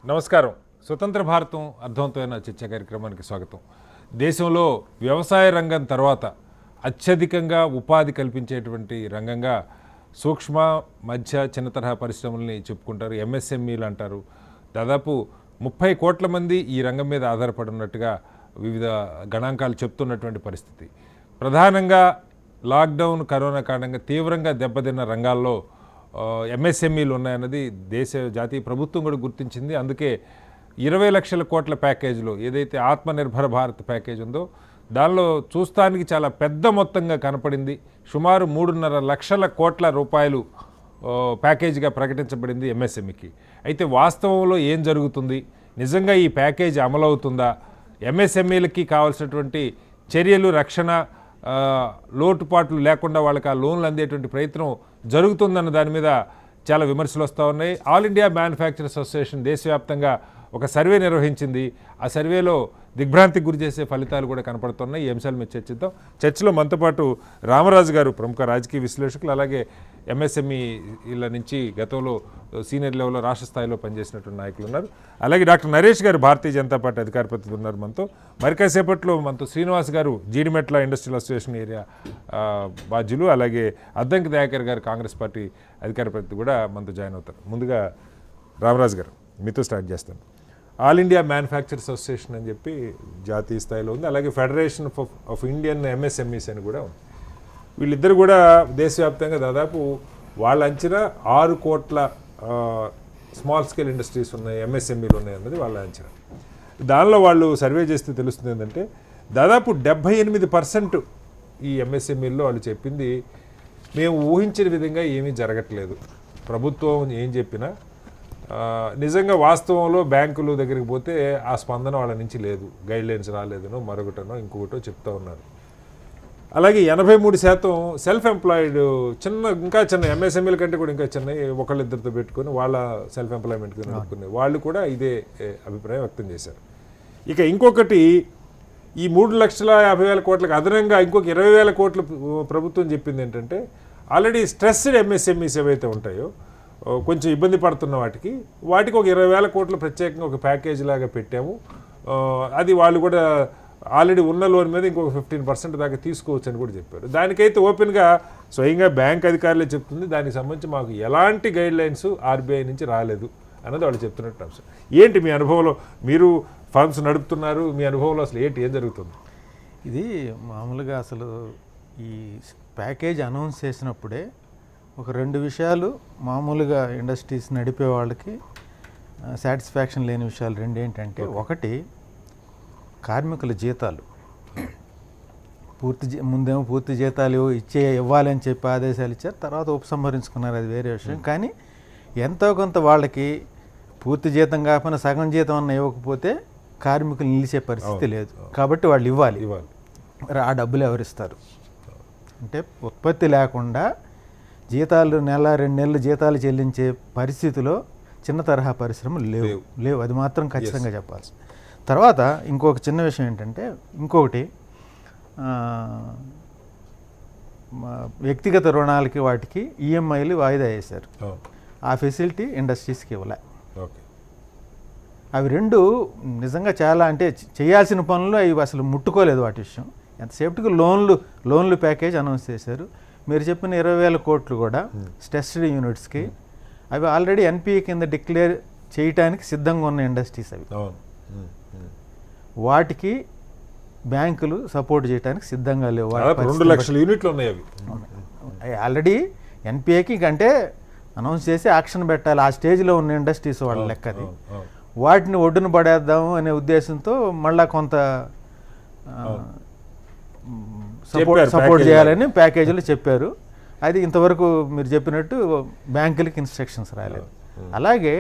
నమస్కారం. స్వతంత్ర భారతం అర్థవంతమైన చర్చా కార్యక్రమానికి స్వాగతం. దేశంలో వ్యవసాయ రంగం తర్వాత అత్యధికంగా ఉపాధి కల్పించేటువంటి రంగంగా సూక్ష్మ మధ్య చిన్న తరహా పరిశ్రమల్ని చెప్పుకుంటారు, ఎంఎస్ఎంఈలు అంటారు. దాదాపు 30 కోట్ల మంది ఈ రంగం మీద ఆధారపడి ఉన్నట్టుగా వివిధ గణాంకాలు చెప్తున్నటువంటి పరిస్థితి. ప్రధానంగా లాక్డౌన్, కరోనా కారణంగా తీవ్రంగా దెబ్బతిన్న రంగాల్లో ఎంఎస్ఎంఈలు ఉన్నాయన్నది జాతీయ ప్రభుత్వం కూడా గుర్తించింది. అందుకే 20 లక్షల కోట్ల ప్యాకేజీలో ఏదైతే ఆత్మనిర్భర భారత్ ప్యాకేజ్ ఉందో దానిలో చూస్తానికి చాలా పెద్ద మొత్తంగా కనపడింది. సుమారు 3.5 లక్షల కోట్ల రూపాయలు ప్యాకేజీగా ప్రకటించబడింది ఎంఎస్ఎంఈకి. అయితే వాస్తవంలో ఏం జరుగుతుంది, నిజంగా ఈ ప్యాకేజీ అమలవుతుందా, ఎంఎస్ఎంఈలకి కావాల్సినటువంటి చర్యలు, రక్షణ, లోటుపాట్లు లేకుండా వాళ్ళకి ఆ లోన్లు అందేటువంటి ప్రయత్నం జరుగుతుందన్న దాని మీద చాలా విమర్శలు వస్తూ ఉన్నాయి. ఆల్ ఇండియా మ్యానుఫ్యాక్చరర్స్ అసోసియేషన్ దేశవ్యాప్తంగా ఒక సర్వే నిర్వహించింది. ఆ సర్వేలో దిగ్భ్రాంతికి గురి చేసే ఫలితాలు కూడా కనపడుతున్నాయి. ఈ అంశాలు మీద చర్చిద్దాం. చర్చలో మనతో పాటు రామరాజు గారు, ప్రముఖ రాజకీయ విశ్లేషకులు, అలాగే ఎంఎస్ఎంఈల నుంచి గతంలో సీనియర్ లెవెల్లో రాష్ట్ర స్థాయిలో పనిచేసినటువంటి నాయకులు ఉన్నారు. అలాగే డాక్టర్ నరేష్ గారు, భారతీయ జనతా పార్టీ అధికార ప్రతినిధి ఉన్నారు మనతో. మరి కాసేపట్లో మనతో శ్రీనివాస్ గారు, జీడిమెట్ల ఇండస్ట్రియల్ అసోసియేషన్ ఏరియా బాధ్యులు, అలాగే అద్దంకి దయాకర్ గారు, కాంగ్రెస్ పార్టీ అధికార ప్రతినిధి కూడా మనతో జాయిన్ అవుతారు. ముందుగా రామరాజు గారు, మీతో స్టార్ట్ చేస్తాను. ఆల్ ఇండియా మ్యానుఫ్యాక్చరర్స్ అసోసియేషన్ అని చెప్పి జాతీయ స్థాయిలో ఉంది, అలాగే ఫెడరేషన్ ఆఫ్ ఇండియన్ ఎంఎస్ఎంఈస్ అని కూడా ఉంది. వీళ్ళిద్దరు కూడా దేశవ్యాప్తంగా దాదాపు వాళ్ళ అంచనా 6 కోట్ల స్మాల్ స్కేల్ ఇండస్ట్రీస్ ఉన్నాయి, ఎంఎస్ఎంఈలు ఉన్నాయి అన్నది వాళ్ళ అంచనా. దానిలో వాళ్ళు సర్వే చేస్తే తెలుస్తుంది ఏంటంటే దాదాపు 78% ఈ ఎంఎస్ఎంఈల్లో వాళ్ళు చెప్పింది మేము ఊహించిన విధంగా ఏమీ జరగట్లేదు, ప్రభుత్వం ఏం చెప్పినా నిజంగా వాస్తవంలో బ్యాంకుల దగ్గరికి పోతే ఆ స్పందన వాళ్ళ నుంచి లేదు, గైడ్లైన్స్ రాలేదనో మరొకటనో ఇంకొకటో చెప్తూ ఉన్నారు. అలాగే 83% సెల్ఫ్ ఎంప్లాయిడ్, ఇంకా చిన్న ఎంఎస్ఎంఈల కంటే కూడా ఇంకా చిన్న, ఒకళ్ళిద్దరితో పెట్టుకొని వాళ్ళ సెల్ఫ్ ఎంప్లాయ్మెంట్కి నడుపుకునే వాళ్ళు కూడా ఇదే అభిప్రాయం వ్యక్తం చేశారు. ఇక ఇంకొకటి, ఈ 3,50,000 కోట్లకు అదనంగా ఇంకొక 20,000 కోట్లు ప్రభుత్వం చెప్పింది ఏంటంటే ఆల్రెడీ స్ట్రెస్డ్ ఎంఎస్ఎంఈస్ ఏవైతే ఉంటాయో కొంచెం ఇబ్బంది పడుతున్న వాటికి ఒక 20,000 కోట్లు ప్రత్యేకంగా ఒక ప్యాకేజ్ లాగా పెట్టాము. అది వాళ్ళు కూడా ఆల్రెడీ ఉన్న లోన్ మీద ఇంకొక 15% దాకా తీసుకోవచ్చు అని కూడా చెప్పారు. దానికైతే ఓపెన్గా స్వయంగా బ్యాంక్ అధికారులే చెప్తుంది, దానికి సంబంధించి మాకు ఎలాంటి గైడ్ లైన్స్ ఆర్బీఐ నుంచి రాలేదు అన్నది వాళ్ళు చెప్తున్నట్టు అంశం. ఏంటి మీ అనుభవంలో, మీరు ఫండ్స్ నడుపుతున్నారు, మీ అనుభవంలో అసలు ఏం జరుగుతుంది? ఇది మామూలుగా అసలు ఈ ప్యాకేజ్ అనౌన్స్ చేసినప్పుడే ఒక 2 విషయాలు మామూలుగా ఇండస్ట్రీస్ నడిపే వాళ్ళకి సాటిస్ఫాక్షన్ లేని విషయాలు 2 ఏంటంటే, ఒకటి కార్మికుల జీతాలు. ముందేమో పూర్తి జీతాలు ఇవ్వాలని చెప్పి ఆదేశాలు ఇచ్చారు, తర్వాత ఉపసంహరించుకున్నారు, అది వేరే విషయం. కానీ ఎంతో కొంత వాళ్ళకి పూర్తి జీతం కాకపోయినా సగం జీతం అన్న ఇవ్వకపోతే కార్మికులు నిలిచే పరిస్థితి లేదు, కాబట్టి వాళ్ళు ఇవ్వాలి. మరి ఆ డబ్బులు ఎవరిస్తారు? అంటే ఉత్పత్తి లేకుండా జీతాలు 1-2 నెలలు జీతాలు చెల్లించే పరిస్థితిలో చిన్న తరహా పరిశ్రమలు లేవు, అది మాత్రం ఖచ్చితంగా చెప్పాలి. తర్వాత ఇంకొక చిన్న విషయం ఏంటంటే, ఇంకొకటి వ్యక్తిగత రుణాలకి వాటికి ఈఎంఐలు వాయిదా వేశారు. ఆ ఫెసిలిటీ ఇండస్ట్రీస్కి ఇవ్వలే. అవి 2 నిజంగా చాలా, అంటే చేయాల్సిన పనులు అవి అసలు ముట్టుకోలేదు వాటి విషయం. ఎంతసేపటికి లోన్లు ప్యాకేజ్ అనౌన్స్ చేశారు. మీరు చెప్పిన 20,000 కోట్లు కూడా స్ట్రెస్డ్ యూనిట్స్కి, అవి ఆల్రెడీ ఎన్పిఏ కింద డిక్లేర్ చేయడానికి సిద్ధంగా ఉన్న ఇండస్ట్రీస్ అవి. వాటికి బ్యాంకులు సపోర్ట్ చేయడానికి సిద్ధంగా లేవు. 2 లక్షల యూనిట్లు ఉన్నాయి అవి ఆల్రెడీ ఎన్పిఏకి, అంటే అనౌన్స్ చేసి యాక్షన్ పెట్టాలి, ఆ స్టేజ్లో ఉన్న ఇండస్ట్రీస్ వాళ్ళ లెక్కది. వాటిని ఒడ్డున పడేద్దాము అనే ఉద్దేశంతో మళ్ళా కొంత సపోర్ట్ చేయాలని ప్యాకేజీలు చెప్పారు. అది ఇంతవరకు మీరు చెప్పినట్టు బ్యాంకులకి ఇన్స్ట్రక్షన్స్ రాలేదు. అలాగే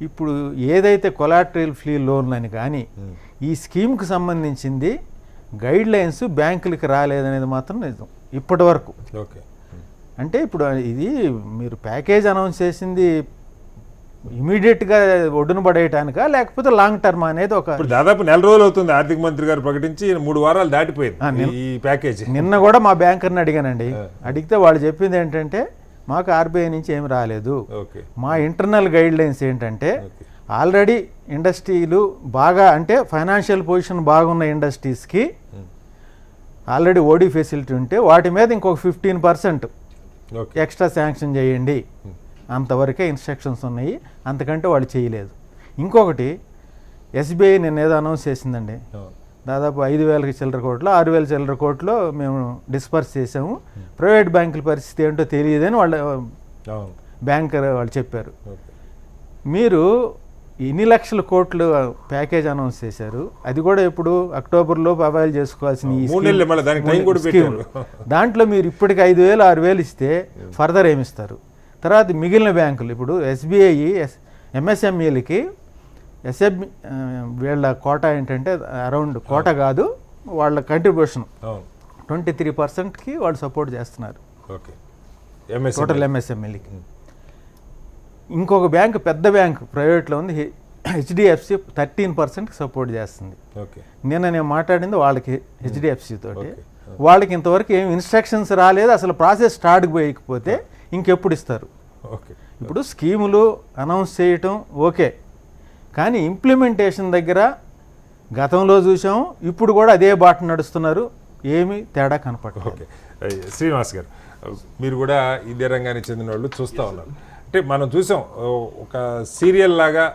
ఇప్పుడు ఏదైతే కొలాటరల్ ఫ్రీ లోన్ అని కానీ ఈ స్కీమ్కి సంబంధించింది గైడ్ లైన్స్ బ్యాంకులకి రాలేదనేది మాత్రం నిజం ఇప్పటి వరకు. అంటే ఇప్పుడు ఇది మీరు ప్యాకేజ్ అనౌన్స్ చేసింది ఇమీడియట్గా ఒడ్డున పడేయటానికా, లేకపోతే లాంగ్ టర్మ్ అనేది ఒక దాదాపు 4 రోజులు అవుతుంది ఆర్థిక మంత్రి గారు ప్రకటించి, 3 వారాలు దాటిపోయింది ఈ ప్యాకేజ్. నిన్న కూడా మా బ్యాంకర్ని అడిగానండి, అడిగితే వాళ్ళు చెప్పింది ఏంటంటే మాకు ఆర్బీఐ నుంచి ఏమి రాలేదు, మా ఇంటర్నల్ గైడ్ లైన్స్ ఏంటంటే ఆల్రెడీ ఇండస్ట్రీలు బాగా అంటే ఫైనాన్షియల్ పొజిషన్ బాగున్న ఇండస్ట్రీస్కి ఆల్రెడీ ఓడీ ఫెసిలిటీ ఉంటే వాటి మీద ఇంకొక 15% ఓకే ఎక్స్ట్రా శాంక్షన్ చేయండి, అంతవరకే ఇన్స్ట్రక్షన్స్ ఉన్నాయి, అంతకంటే వాళ్ళు చేయలేదు. ఇంకొకటి ఎస్బీఐ నిన్న ఏదో అనౌన్స్ చేసిందండి, దాదాపు 5,000 చిల్లర కోట్లు 6,000 చిల్లర కోట్లు మేము డిస్పర్స్ చేసాము, ప్రైవేట్ బ్యాంకుల పరిస్థితి ఏంటో తెలియదని వాళ్ళు బ్యాంకర్ వాళ్ళు చెప్పారు. మీరు ఇన్ని లక్షల కోట్లు ప్యాకేజ్ అనౌన్స్ చేశారు, అది కూడా ఇప్పుడు అక్టోబర్లోపు అవైల్ చేసుకోవాల్సిన ఈ స్కీమ్. దాంట్లో మీరు ఇప్పటికి 5,000 6,000 ఇస్తే ఫర్దర్ ఏమిస్తారు? తర్వాత మిగిలిన బ్యాంకులు ఇప్పుడు ఎస్బీఐ ఎంఎస్ఎంఈలకి వీళ్ళ కోటా ఏంటంటే అరౌండ్ కోటా కాదు, వాళ్ళ కంట్రిబ్యూషన్ 23%కి వాళ్ళు సపోర్ట్ చేస్తున్నారు టోటల్ ఎంఎస్ఎంఈలకి. ఇంకొక పెద్ద బ్యాంక్ ప్రైవేట్లో ఉంది, హెచ్డిఎఫ్సి 13%కి సపోర్ట్ చేస్తుంది. నేను మాట్లాడింది వాళ్ళకి హెచ్డిఎఫ్సి తోటి. వాళ్ళకి ఇంతవరకు ఏమి ఇన్స్ట్రక్షన్స్ రాలేదు, అసలు ప్రాసెస్ స్టార్ట్ పోయకపోతే ఇంకెప్పుడు ఇస్తారు? ఇప్పుడు స్కీములు అనౌన్స్ చేయటం ఓకే, కానీ ఇంప్లిమెంటేషన్ దగ్గర గతంలో చూసాం, ఇప్పుడు కూడా అదే బాట నడుస్తున్నారు, ఏమీ తేడా కనపడదు. ఓకే శ్రీనివాస్ గారు, మీరు కూడా ఇదే రంగానికి చెందిన వాళ్ళు చూస్తూ ఉన్నారు. అంటే మనం చూసాం ఒక సీరియల్ లాగా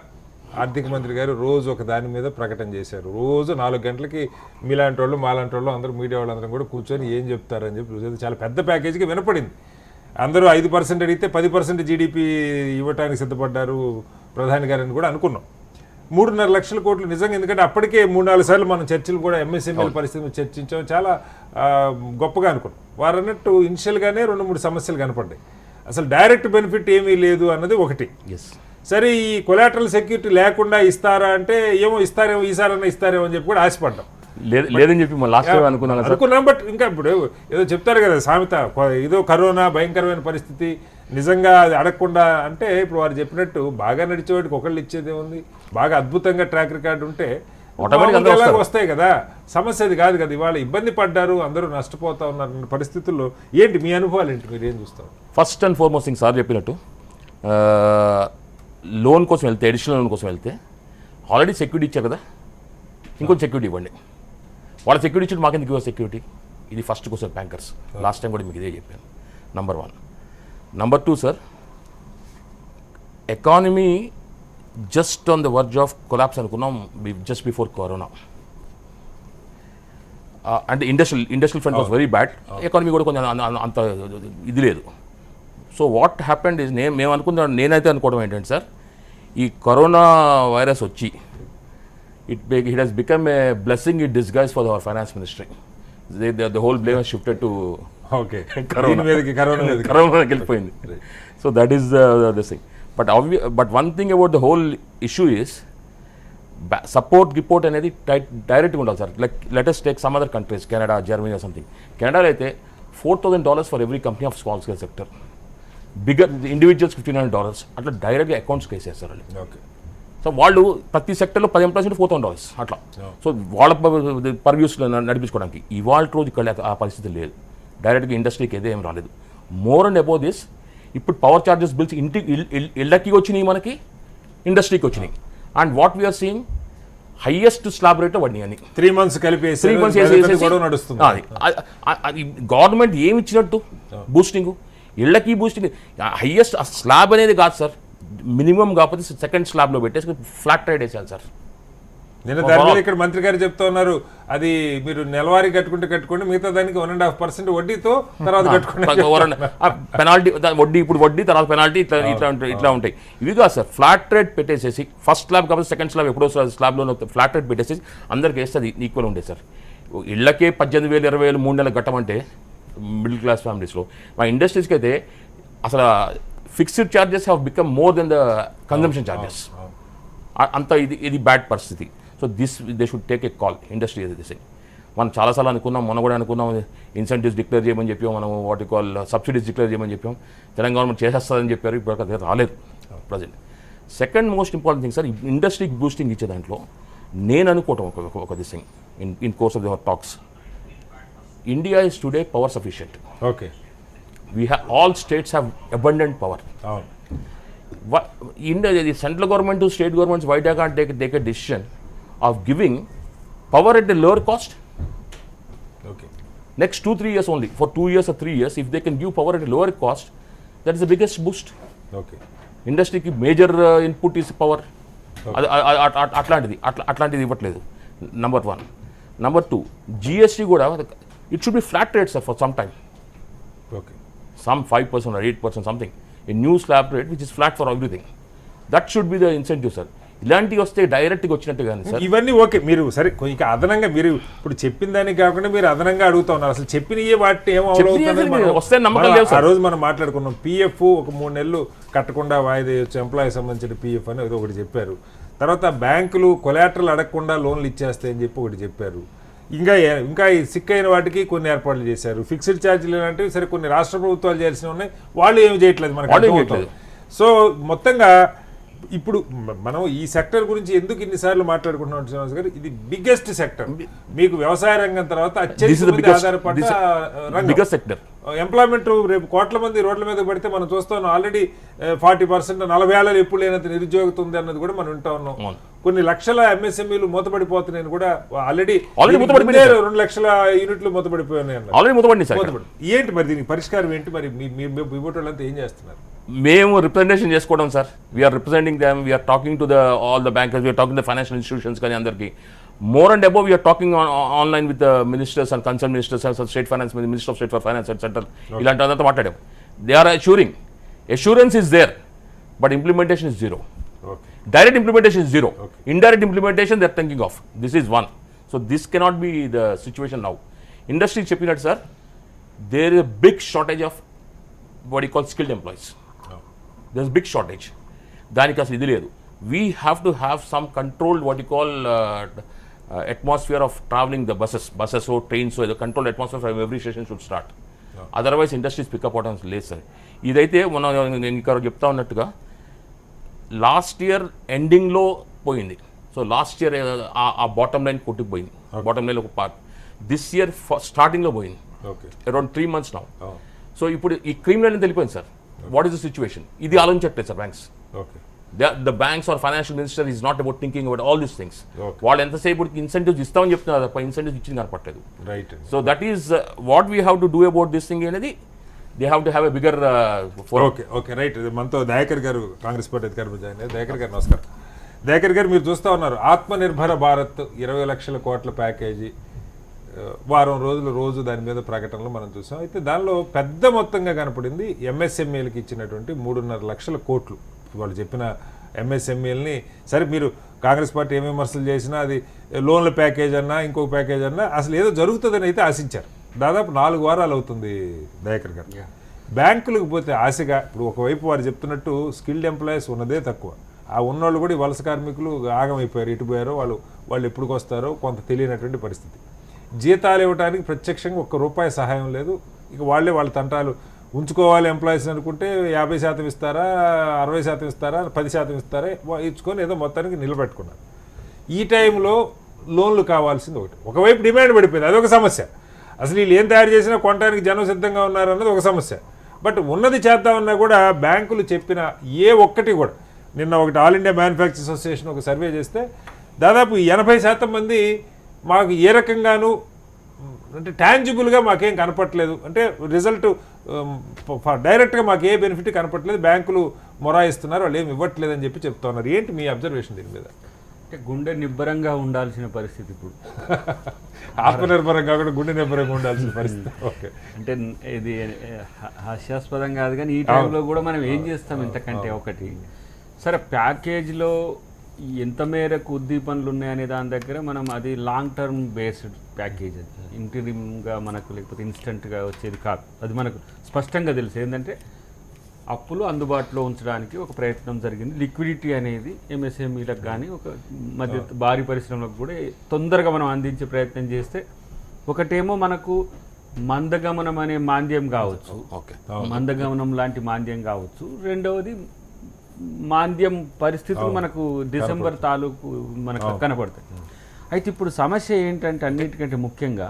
ఆర్థిక మంత్రి గారు రోజు ఒక దాని మీద ప్రకటన చేశారు. రోజు 4 గంటలకి మీలాంటి వాళ్ళు మాలాంటి వాళ్ళు అందరూ మీడియా వాళ్ళందరం కూడా కూర్చొని ఏం చెప్తారని చెప్పి చాలా పెద్ద ప్యాకేజీకి వినపడింది. అందరూ 5% అడిగితే 10% జీడిపి ఇవ్వటానికి సిద్ధపడ్డారు ప్రధాని గారని కూడా అనుకున్నాం. 3.5 లక్షల కోట్లు నిజంగా, ఎందుకంటే అప్పటికే 3-4 సార్లు మనం చర్చలు కూడా ఎంఎస్ఎంఈల పరిస్థితి చర్చించాం, చాలా గొప్పగా అనుకున్నాం. వారు అన్నట్టు ఇనిషియల్గానే 2-3 సమస్యలు కనపడ్డాయి. అసలు డైరెక్ట్ బెనిఫిట్ ఏమీ లేదు అన్నది ఒకటి. సరే, ఈ కొలాటరల్ సెక్యూరిటీ లేకుండా ఇస్తారా అంటే ఏమో ఇస్తారేమో, ఈసారన్నా ఇస్తారేమో అని చెప్పి కూడా ఆశపడ్డాం. లేదని చెప్పి అనుకున్నాం. బట్ ఇంకా ఇప్పుడు ఏదో చెప్తారు కదా సామెత, ఏదో కరోనా భయంకరమైన పరిస్థితి, నిజంగా అది అడగకుండా అంటే ఇప్పుడు వారు చెప్పినట్టు బాగా నడిచేవాడికి ఒకళ్ళు ఇచ్చేదే ఉంది, బాగా అద్భుతంగా ట్రాక్ రికార్డు ఉంటే వస్తాయి కదా. సమస్య అది కాదు కదా. ఇవాళ ఇబ్బంది పడ్డారు, అందరూ నష్టపోతా ఉన్నారు పరిస్థితుల్లో ఏంటి మీ అనుభవాలు ఏంటి, మీరు ఏం చూస్తారు? First and foremost thing sir చెప్పినట్టు, లోన్ కోసం వెళ్తే, అడిషనల్ లోన్ కోసం వెళ్తే ఆల్రెడీ సెక్యూరిటీ ఇచ్చారు కదా, ఇంకొంచెం సెక్యూరిటీ ఇవ్వండి. వాళ్ళ సెక్యూరిటీ ఇచ్చి మాకెందుకు ఇవ్వ సెక్యూరిటీ? ఇది first question bankers. Last time కూడా మీకు ఇదే చెప్పాను. Number 1. Number 2 sir, economy just on the verge of collapse అనుకున్నాం జస్ట్ బిఫోర్ కరోనా. అంటే industrial front was very bad, economy కూడా కొంచెం అంత ఇది లేదు. సో వాట్ హ్యాపెండ్ ఇస్, నేనైతే అనుకోవడం ఏంటంటే సార్, ఈ కరోనా వైరస్ వచ్చి it has become a blessing in disguise for our finance ministry. The whole blame has shifted to corona వెళ్ళిపోయింది. So that is the thing. But one thing about the whole issue is support report అనేది డైరెక్ట్గా ఉండాలి sir. Like let us take some other countries, Canada, Germany or something. Canada అయితే $4,000 for every company of small scale sector. Bigger individuals $1,500 అట్లా డైరెక్ట్గా అకౌంట్స్కి వేసేస్తారు వాళ్ళు. So వాళ్ళు ప్రతి సెక్టర్లో 10 ఎంప్లాయీస్ ఉంటే $4,000 అట్లా. సో వాళ్ళ పర్వ్యూస్లో నడిపించుకోవడానికి ఇవాళ రోజు ఇక్కడ ఆ పరిస్థితి లేదు. డైరెక్ట్గా ఇండస్ట్రీకి ఏదో ఏం రాలేదు. మోర్ అండ్ అబౌవ్ దిస్, ఇప్పుడు పవర్ చార్జెస్ బిల్స్ ఇళ్ళకి వచ్చినాయి, మనకి ఇండస్ట్రీకి వచ్చినాయి. And what we're seeing, highest slab rate పడినాయి అని 3 months కలిపి గవర్నమెంట్ ఏమి ఇచ్చినట్టు బూస్టింగ్, ఇళ్ళకి బూస్టింగ్. హైయెస్ట్ స్లాబ్ అనేది కాదు సార్, మినిమం కాకపోతే సెకండ్ స్లాబ్లో పెట్టేసి ఫ్లాట్ రేట్ వేసాలి సార్. నేను దాని మీద ఇక్కడ మంత్రి గారు చెప్తా ఉన్నారు, అది మీరు నెలవారీ కట్టుకోండి, మిగతా దానికి 1.5% వడ్డీతో తర్వాత కట్టుకోండి. పెనాల్టీ వడ్డీ, ఇప్పుడు వడ్డీ తర్వాత పెనాల్టీ, ఇట్లా ఉంటాయి. ఇవి కాదు సార్, ఫ్లాట్ రేట్ పెట్టేసేసి ఫస్ట్ స్లాబ్ కాకపోతే సెకండ్ స్లాబ్ ఎప్పుడో స్లాబ్లో ఫ్లాట్ రేట్ పెట్టేసేసి అందరికీ వేస్తే అది ఈక్వల్ ఉండే సార్. ఇళ్ళకే 18,000 20,000 3 నెలలు కట్టమంటే మిడిల్ క్లాస్ ఫ్యామిలీస్లో, మా ఇండస్ట్రీస్కి అయితే అసలు fixed charges have become more than the consumption charges. అంత ఇది బ్యాడ్ పరిస్థితి. So they should take a call, industry అది దిస్. మనం చాలాసార్లు అనుకున్నాం, మొన్న కూడా అనుకున్నాం ఇన్సెంటివ్స్ డిక్లేర్ చేయమని చెప్పాం, మనం వాటి కాల్ సబ్సిడీస్ డిక్లేర్ చేయమని చెప్పాం. తెలంగాణ గవర్నమెంట్ చేసేస్తుందని చెప్పారు, ఇప్పుడు అది రాలేదు present. Second most important thing sir, ఇండస్ట్రీకి బూస్టింగ్ ఇచ్చే దాంట్లో నేను అనుకోవటం ఒక this thing in course of your talks, India is today power sufficient. Okay, all states have abundant power. India, the central government to state governments, why they can't take a decision of giving power at a lower cost? Okay Next 2-3 years only, for 2 years or 3 years, if they can give power at a lower cost, that is the biggest boost. Okay ఇండస్ట్రీకి major input is power. అట్లాంటిది ఇవ్వట్లేదు. Number 1. Number 2, GST కూడా it should be flat rates for some time, okay some 5% or 8% something, a new slab rate which is flat for everything. That should be the incentive, sir. ఇలాంటివి వస్తే డైరెక్ట్గా వచ్చినట్టు కానీ sir. ఇవన్నీ okay, మీరు సరే ఇక అదనంగా మీరు ఇప్పుడు చెప్పిన దానికి కాకుండా మీరు అదనంగా అడుగుతా ఉన్నారు. అసలు చెప్పినయే వాటి ఏమో వస్తే నమ్మకం లేదు ఆ సార్. రోజు మనం మాట్లాడుకున్నాం, పిఎఫ్ ఒక 3 నెలలు కట్టకుండా వాయిదా వేయొచ్చు, ఎంప్లాయీ సంబంధించిన పిఎఫ్ అని ఏదో ఒకటి చెప్పారు. తర్వాత బ్యాంకులు కొలాటరల్ అడగకుండా లోన్లు ఇచ్చేస్తాయని చెప్పి ఒకటి చెప్పారు. ఇంకా ఈ సిక్ అయిన వాటికి కొన్ని ఏర్పాట్లు చేశారు. ఫిక్స్డ్ ఛార్జీలు లాంటివి సరే కొన్ని రాష్ట్ర ప్రభుత్వాలు చేయాల్సినవి ఉన్నాయి, వాళ్ళు ఏమి చేయట్లేదు మనకు అర్థమవుతుంది. సో మొత్తంగా ఇప్పుడు మనం ఈ సెక్టర్ గురించి ఎందుకు ఇన్నిసార్లు మాట్లాడుకుంటున్నాం శ్రీనివాస్ గారు, ఇది బిగ్గెస్ట్ సెక్టర్. మీకు వ్యవసాయ రంగం తర్వాత అత్యధిక ఆధారపడ్డ రంగం సెక్టర్. ఎంప్లాయ్మెంట్ రేపు కోట్ల మంది రోడ్ల మీద పడితే మనం చూస్తాం. ఆల్రెడీ 40%, 40,000 ఎప్పుడు లేనంత నిరుద్యోగత ఉంది అన్నది కూడా మనం వింటా ఉన్నాం. కొన్ని లక్షల ఎంఎస్ఎంఈలు మూతపడిపోతున్నాయని కూడా ఆల్రెడీ 2 లక్షల యూనిట్లు మూతపడిపోయినాయి అన్నారు. ఏంటి మరి దీనికి పరిష్కారం ఏంటి? మరి మీ వాళ్ళంతా ఏం చేస్తున్నారు? మేము రిప్రజెంటేషన్ చేసుకోవడం sir. We're representing them, we're talking to all the bankers, we're talking the financial institutions. కానీ అందరికీ more and above we're talking online with ministers and concern ministers, state finance, minister of state for finance and central, ఇలాంటి అంతా మాట్లాడాం. They are assuring, assurance is there, but implementation is zero. Okay. Direct implementation is zero. Okay. Indirect implementation they are thinking of. This is one. So this cannot be the situation now. Industry చెప్పినట్టు sir, there is a big shortage of what you call skilled employees. There is big shortage. దానికి అసలు ఇది లేదు. We have to have some controlled what you call atmosphere of traveling the buses or trains, so the controlled atmosphere from every station should start. Otherwise industries pickup అవడం లేదు sir. ఇదైతే మనం ఇంకా చెప్తా ఉన్నట్టుగా లాస్ట్ ఇయర్ ఎండింగ్లో పోయింది. So last year ఆ బాటమ్ లైన్ కొట్టుకుపోయింది, బాటమ్ లైన్ ఒక పార్ట్. దిస్ ఇయర్ స్టార్టింగ్లో పోయింది, అరౌండ్ 3 months నౌ. సో ఇప్పుడు ఈ క్రీమ్ లైన్ తెలిపోయింది sir. What is the situation? ఇది ఆలోచించట్లేదు sir banks. The banks or financial minister is not about thinking about all these things. వాళ్ళు ఎంతసేపు ఇన్సెంటివ్స్ ఇస్తామని చెప్తున్నారు తప్ప ఇన్సెంటివ్స్ ఇచ్చింది కనపట్లేదు. Right. So that is what we have to do about this thing అనేది. They have to have a bigger. Okay right. మనతో దయాకర్ గారు కాంగ్రెస్ పార్టీ అధికారులు జాయిన్ అయ్యారు. దయాకర్ గారు నమస్కారం. దయాకర్ గారు, మీరు చూస్తూ ఉన్నారు ఆత్మనిర్భర భారత్ 20 లక్షల కోట్ల ప్యాకేజీ, వారం రోజులు రోజు దాని మీద ప్రకటనలు మనం చూసాం. అయితే దానిలో పెద్ద మొత్తంగా కనపడింది ఎంఎస్ఎంఈలకు ఇచ్చినటువంటి 3.5 లక్షల కోట్లు. వాళ్ళు చెప్పిన ఎంఎస్ఎంఈలని సరే, మీరు కాంగ్రెస్ పార్టీ ఏం విమర్శలు చేసినా అది లోన్ల ప్యాకేజ్ అన్నా ఇంకొక ప్యాకేజ్ అన్నా అసలు ఏదో జరుగుతుందని అయితే ఆశించారు. దాదాపు 4 వారాలు అవుతుంది దయాకర్ గారు. బ్యాంకులకు పోతే ఆశగా ఇప్పుడు ఒకవైపు వారు చెప్తున్నట్టు స్కిల్డ్ ఎంప్లాయీస్ ఉన్నదే తక్కువ, ఆ ఉన్నోళ్ళు కూడా వలస కార్మికులు ఆగమైపోయారు. ఎటు పోయారో వాళ్ళు ఎప్పుడుకి వస్తారో కొంత తెలియనటువంటి పరిస్థితి. జీతాలు ఇవ్వడానికి ప్రత్యక్షంగా ₹1 సహాయం లేదు. ఇక వాళ్ళ తంటాలు ఉంచుకోవాలి ఎంప్లాయీస్ అనుకుంటే 50% ఇస్తారా, 60% ఇస్తారా, 10% ఇస్తారా ఇచ్చుకొని ఏదో మొత్తానికి నిలబెట్టుకున్నారు. ఈ టైంలో లోన్లు కావాల్సింది ఒకవైపు డిమాండ్ పడిపోయింది, అదొక సమస్య. అసలు వీళ్ళు ఏం తయారు చేసినా కొనడానికి జనం సిద్ధంగా ఉన్నారన్నది ఒక సమస్య. బట్ ఉన్నది చేద్దామన్నా కూడా బ్యాంకులు చెప్పిన ఏ ఒక్కటి కూడా, నిన్న ఒకటి ఆల్ ఇండియా మ్యానుఫ్యాక్చరింగ్ అసోసియేషన్ ఒక సర్వే చేస్తే దాదాపు 80% మంది మాకు ఏ రకంగానూ అంటే ట్యాంజిబుల్గా మాకేం కనపట్లేదు, అంటే రిజల్ట్ డైరెక్ట్గా మాకు ఏ బెనిఫిట్ కనపట్లేదు, బ్యాంకులు మొరాయిస్తున్నారు, వాళ్ళు ఏమి ఇవ్వట్లేదు అని చెప్పి చెప్తా ఉన్నారు. ఏంటి మీ అబ్జర్వేషన్ దీని మీద? అంటే గుండె నిబ్బరంగా ఉండాల్సిన పరిస్థితి ఇప్పుడు. ఆత్మనిర్భరంగా కూడా గుండె నిబ్బరంగా ఉండాల్సిన పరిస్థితి. ఓకే, అంటే ఇది హాస్యాస్పదం కాదు కానీ ఈ టైంలో కూడా మనం ఏం చేస్తాం ఇంతకంటే. ఒకటి సరే, ప్యాకేజ్లో ఎంత మేరకు ఉద్దీపనలు ఉన్నాయనే దాని దగ్గర మనం అది లాంగ్ టర్మ్ బేస్డ్ ప్యాకేజ్, అది ఇంటరిమ్గా మనకు లేకపోతే ఇన్స్టెంట్గా వచ్చేది కాదు. అది మనకు స్పష్టంగా తెలుసు. ఏంటంటే అప్పులు అందుబాటులో ఉంచడానికి ఒక ప్రయత్నం జరిగింది. లిక్విడిటీ అనేది ఎంఎస్ఎంఈలకు కానీ ఒక మధ్య భారీ పరిశ్రమలకు కూడా తొందరగా మనం అందించే ప్రయత్నం చేస్తే, ఒకటేమో మనకు మందగమనం అనే మాంద్యం కావచ్చు, మందగమనం లాంటి మాంద్యం కావచ్చు. రెండవది మాంద్యం పరిస్థితులు మనకు డిసెంబర్ తాలూకు మనకు కనపడతాయి. అయితే ఇప్పుడు సమస్య ఏంటంటే అన్నిటికంటే ముఖ్యంగా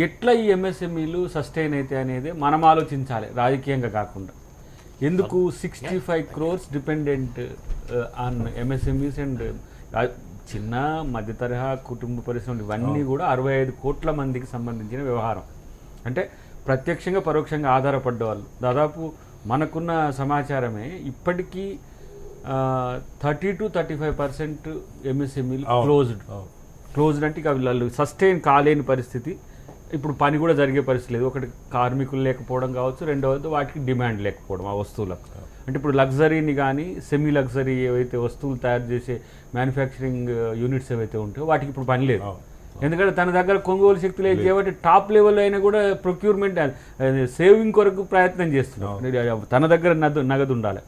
ఎట్లా ఈ ఎంఎస్ఎంఈలు సస్టైన్ అయితే అనేది మనం ఆలోచించాలి, రాజకీయంగా కాకుండా. ఎందుకు 65 crores dependent on MSMEs and చిన్న మధ్య తరహా కుటుంబ పరిశ్రమలు ఇవన్నీ కూడా 65 కోట్ల మందికి సంబంధించిన వ్యవహారం. అంటే ప్రత్యక్షంగా పరోక్షంగా ఆధారపడ్డ వాళ్ళు దాదాపు మనకున్న సమాచారమే ఇప్పటికీ 30-35% ఎంఎస్ఎంఈలు క్లోజ్డ్ అంటే ఇక వాళ్ళు సస్టైన్ కాలేని పరిస్థితి. ఇప్పుడు పని కూడా జరిగే పరిస్థితి లేదు. ఒకటి కార్మికులు లేకపోవడం కావచ్చు, రెండవది వాటికి డిమాండ్ లేకపోవడం ఆ వస్తువులకు. అంటే ఇప్పుడు లగ్జరీని కానీ సెమీ లగ్జరీ ఏవైతే వస్తువులు తయారు చేసే మ్యానుఫ్యాక్చరింగ్ యూనిట్స్ ఏవైతే ఉంటాయో వాటికి ఇప్పుడు పని లేదు. ఎందుకంటే తన దగ్గర కొనుగోలు శక్తి లేదు కాబట్టి టాప్ లెవెల్లో అయినా కూడా ప్రొక్యూర్మెంట్ సేవింగ్ కొరకు ప్రయత్నం చేస్తున్నాం. తన దగ్గర నగదు ఉండాలి.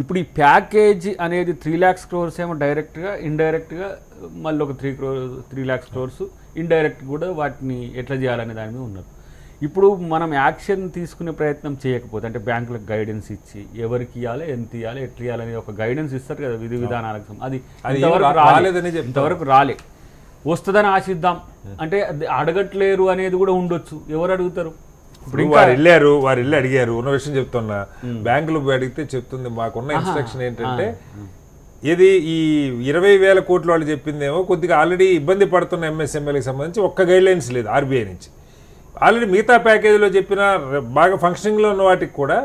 ఇప్పుడు ఈ ప్యాకేజ్ అనేది 3 lakhs crores ఏమో డైరెక్ట్గా, ఇండైరెక్ట్గా మళ్ళీ ఒక 3 lakhs crores ఇండైరెక్ట్ కూడా వాటిని ఎట్లా చేయాలనే దాని మీద ఉన్నారు. ఇప్పుడు మనం యాక్షన్ తీసుకునే ప్రయత్నం చేయకపోతే అంటే బ్యాంకులకు గైడెన్స్ ఇచ్చి ఎవరికి ఇవ్వాలి, ఎంత ఇవ్వాలి, ఎట్లా ఇవ్వాలనే ఒక గైడెన్స్ ఇస్తారు కదా విధి విధానాలకు. అది ఇంతవరకు రాలే. వస్తుందని ఆశిద్దాం అంటే అడగట్లేరు అనేది కూడా ఉండొచ్చు. ఎవరు అడుగుతారు? ఇప్పుడు వారు వెళ్ళి అడిగారు. ఉన్న విషయం చెప్తున్నా, బ్యాంకులు అడిగితే చెప్తుంది మాకున్న ఇన్స్ట్రక్షన్ ఏంటంటే ఇది ఈ 20,000 కోట్లు వాళ్ళు చెప్పిందేమో కొద్దిగా ఆల్రెడీ ఇబ్బంది పడుతున్న ఎంఎస్ఎంఈలకు సంబంధించి ఒక్క గైడ్ లైన్స్ లేదు ఆర్బీఐ నుంచి. ఆల్రెడీ మిగతా ప్యాకేజీలో చెప్పిన బాగా ఫంక్షనింగ్లో ఉన్న వాటికి కూడా